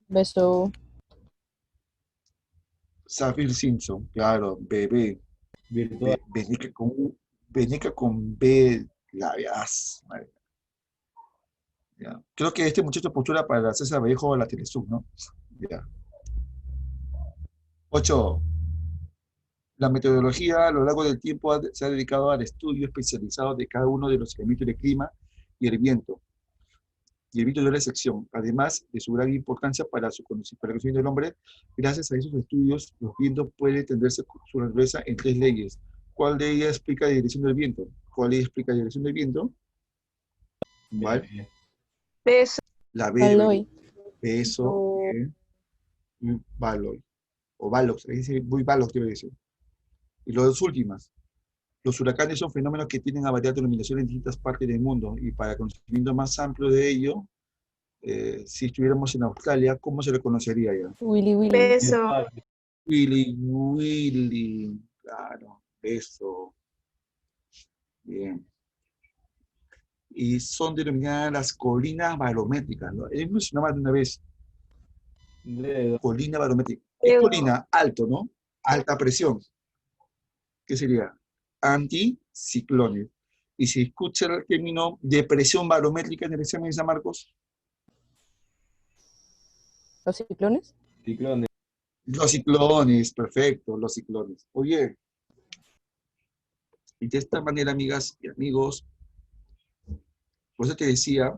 Beso. Saffir-Simpson, claro, bebé. Virtual. Veneca con B, la veas. Ya. Creo que este muchacho postula para César Vallejo o la Telesub, ¿no? Ya. 8. La metodología a lo largo del tiempo se ha dedicado al estudio especializado de cada uno de los elementos del clima y el viento. Y el viento de la sección, además de su gran importancia para el conocimiento del hombre, gracias a esos estudios, los vientos pueden entenderse su naturaleza en 3 leyes. ¿Cuál de ellas explica la dirección del viento? ¿Cuál de ellas explica la dirección del viento? ¿Cuál? Peso. La Valoy. Peso. Valoy. O Valox, ahí dice muy Valox, debe decir. Y las dos últimas. Los huracanes son fenómenos que tienen a variar denominación en distintas partes del mundo, y para conocimiento más amplio de ello, si estuviéramos en Australia, ¿cómo se le conocería ya? Willy Willy. Peso. Willy, claro, eso. Bien. Y son denominadas las colinas barométricas, ¿no? Él mencionaba de una vez, colina barométrica. ¿Qué colina? Alto, ¿no? Alta presión. ¿Qué sería? Anticiclones. Y si escucha el término de presión barométrica en el examen de San Marcos. ¿Los ciclones? Ciclones. Los ciclones, perfecto, los ciclones. Oye, y de esta manera, amigas y amigos, por eso te decía,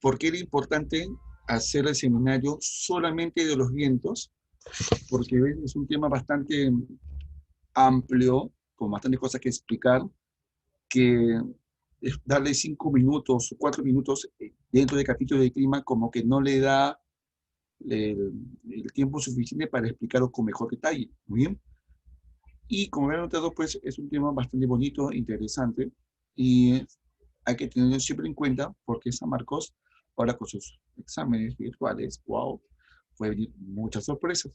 ¿por qué era importante hacer el seminario solamente de los vientos? Porque es un tema bastante amplio, con bastantes cosas que explicar, que darle 5 minutos o 4 minutos dentro del capítulo de clima como que no le da el tiempo suficiente para explicarlo con mejor detalle. Muy bien. Y como habrán notado, pues es un tema bastante bonito, interesante, y hay que tenerlo siempre en cuenta, porque San Marcos, ahora con sus exámenes virtuales, wow, puede venir muchas sorpresas.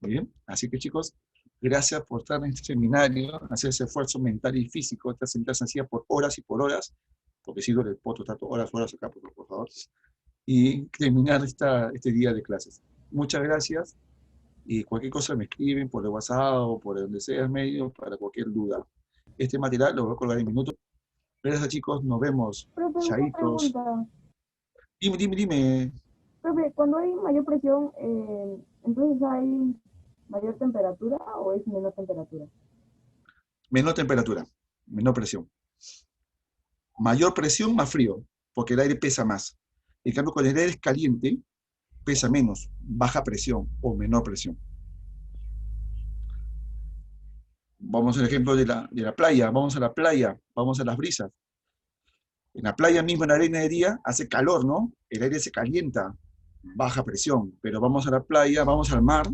Muy bien. Así que, chicos, gracias por estar en este seminario, hacer ese esfuerzo mental y físico, esta sentarse así por horas y por horas, porque si duele el poto, tanto horas acá, por favor, y terminar este día de clases. Muchas gracias, y cualquier cosa me escriben por el WhatsApp o por donde sea el medio para cualquier duda. Este material lo voy a colgar en minutos. Gracias, chicos, nos vemos. Profe, una Chaitos. pregunta. Dime. Profe, cuando hay mayor presión, entonces hay mayor temperatura o es menor temperatura? Menor temperatura, menor presión. Mayor presión, más frío, porque el aire pesa más. En cambio, cuando el aire es caliente, pesa menos, baja presión o menor presión. Vamos al ejemplo de la playa, vamos a la playa, vamos a las brisas. En la playa misma, en la arena de día, hace calor, ¿no? El aire se calienta, baja presión, pero vamos a la playa, vamos al mar,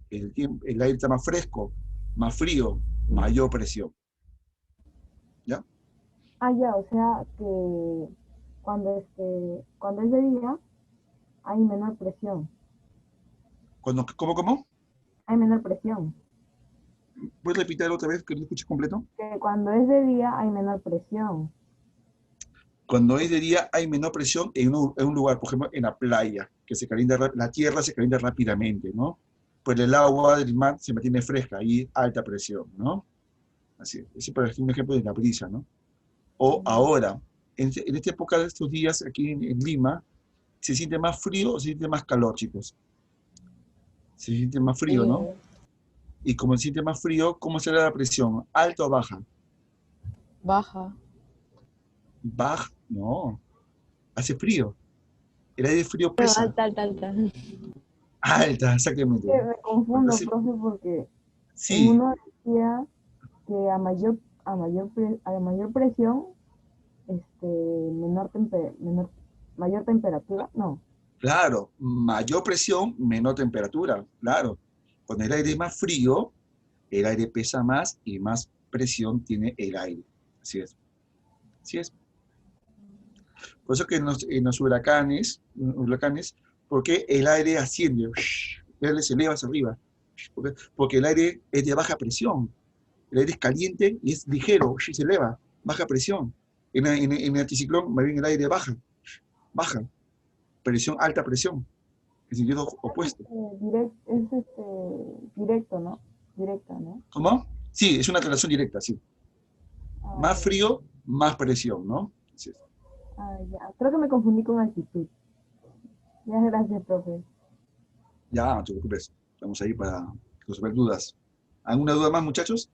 el aire está más fresco, más frío, mayor presión. ¿Ya? Ah, ya, o sea que cuando es de día hay menor presión. ¿Cómo? Hay menor presión. ¿Puedes repetir otra vez que no escuches completo? Que cuando es de día hay menor presión. Cuando es de día hay menor presión en un lugar, por ejemplo, en la playa, que se calienta, la tierra se calienta rápidamente, ¿no? Pues el agua del mar se mantiene fresca, ahí alta presión, ¿no? Así, ese es un ejemplo de la brisa, ¿no? O ahora, en esta época de estos días, aquí en Lima, ¿se siente más frío o se siente más calor, chicos? Se siente más frío, ¿no? Y como se siente más frío, ¿cómo será la presión? ¿Alta o baja? Baja. Baja, no. Hace frío. El aire frío pesa. Alta. Alta, exactamente. Me confundo, Entonces, profe, porque sí, uno decía que a mayor presión, mayor temperatura, no. claro. Mayor presión, menor temperatura. Claro. Cuando el aire es más frío, el aire pesa más y más presión tiene el aire. Así es. Así es. Por eso que en los huracanes, porque el aire asciende, el aire se eleva hacia arriba, porque el aire es de baja presión. El aire es caliente y es ligero, se eleva, baja presión. En el anticiclón, más bien el aire baja, presión, alta presión, en sentido opuesto. Directo, ¿no? Directa, ¿no? ¿Cómo? Sí, es una relación directa, sí. Más frío, más presión, ¿no? Sí. Ya. Creo que me confundí con altitud. Ya, gracias, profe. Ya, no te preocupes. Estamos ahí para resolver dudas. ¿Alguna duda más, muchachos?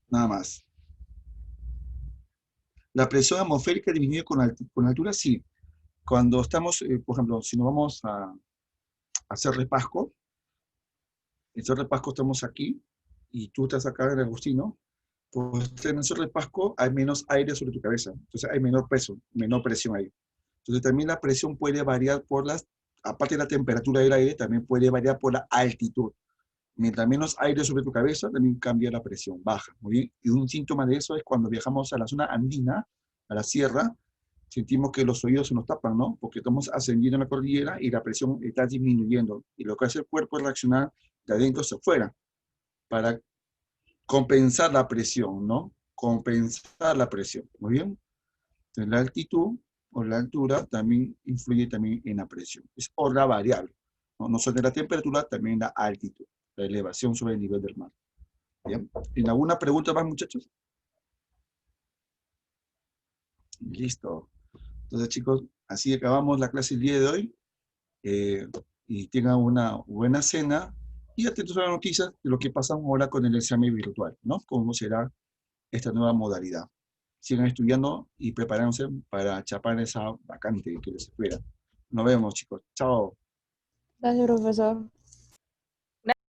Nada más. ¿La presión atmosférica disminuye con altura? Sí. Cuando estamos, por ejemplo, si nos vamos a Cerro de Pasco, en Cerro de Pasco estamos aquí, y tú estás acá en Agustino, pues en el Cerro de Pasco hay menos aire sobre tu cabeza, entonces hay menor peso, menor presión ahí. Entonces también la presión puede variar aparte de la temperatura del aire, también puede variar por la altitud. Mientras menos aire sobre tu cabeza, también cambia la presión, baja. Muy bien. Y un síntoma de eso es cuando viajamos a la zona andina, a la sierra, sentimos que los oídos se nos tapan, ¿no? Porque estamos ascendiendo en la cordillera y la presión está disminuyendo. Y lo que hace el cuerpo es reaccionar de adentro hacia afuera para compensar la presión, ¿no? Compensar la presión. Muy bien. Entonces, la altitud o la altura también influye también en la presión. Es otra variable, ¿no? No solo la temperatura, también la altitud, la elevación sobre el nivel del mar. ¿Bien? ¿Tienen alguna pregunta más, muchachos? Listo. Entonces, chicos, así acabamos la clase el día de hoy. Y tengan una buena cena. Y atentos a las noticias de lo que pasa ahora con el examen virtual, ¿no? Cómo será esta nueva modalidad. Sigan estudiando y preparándose para chapar esa vacante que les espera. Nos vemos, chicos. Chao. Gracias, profesor.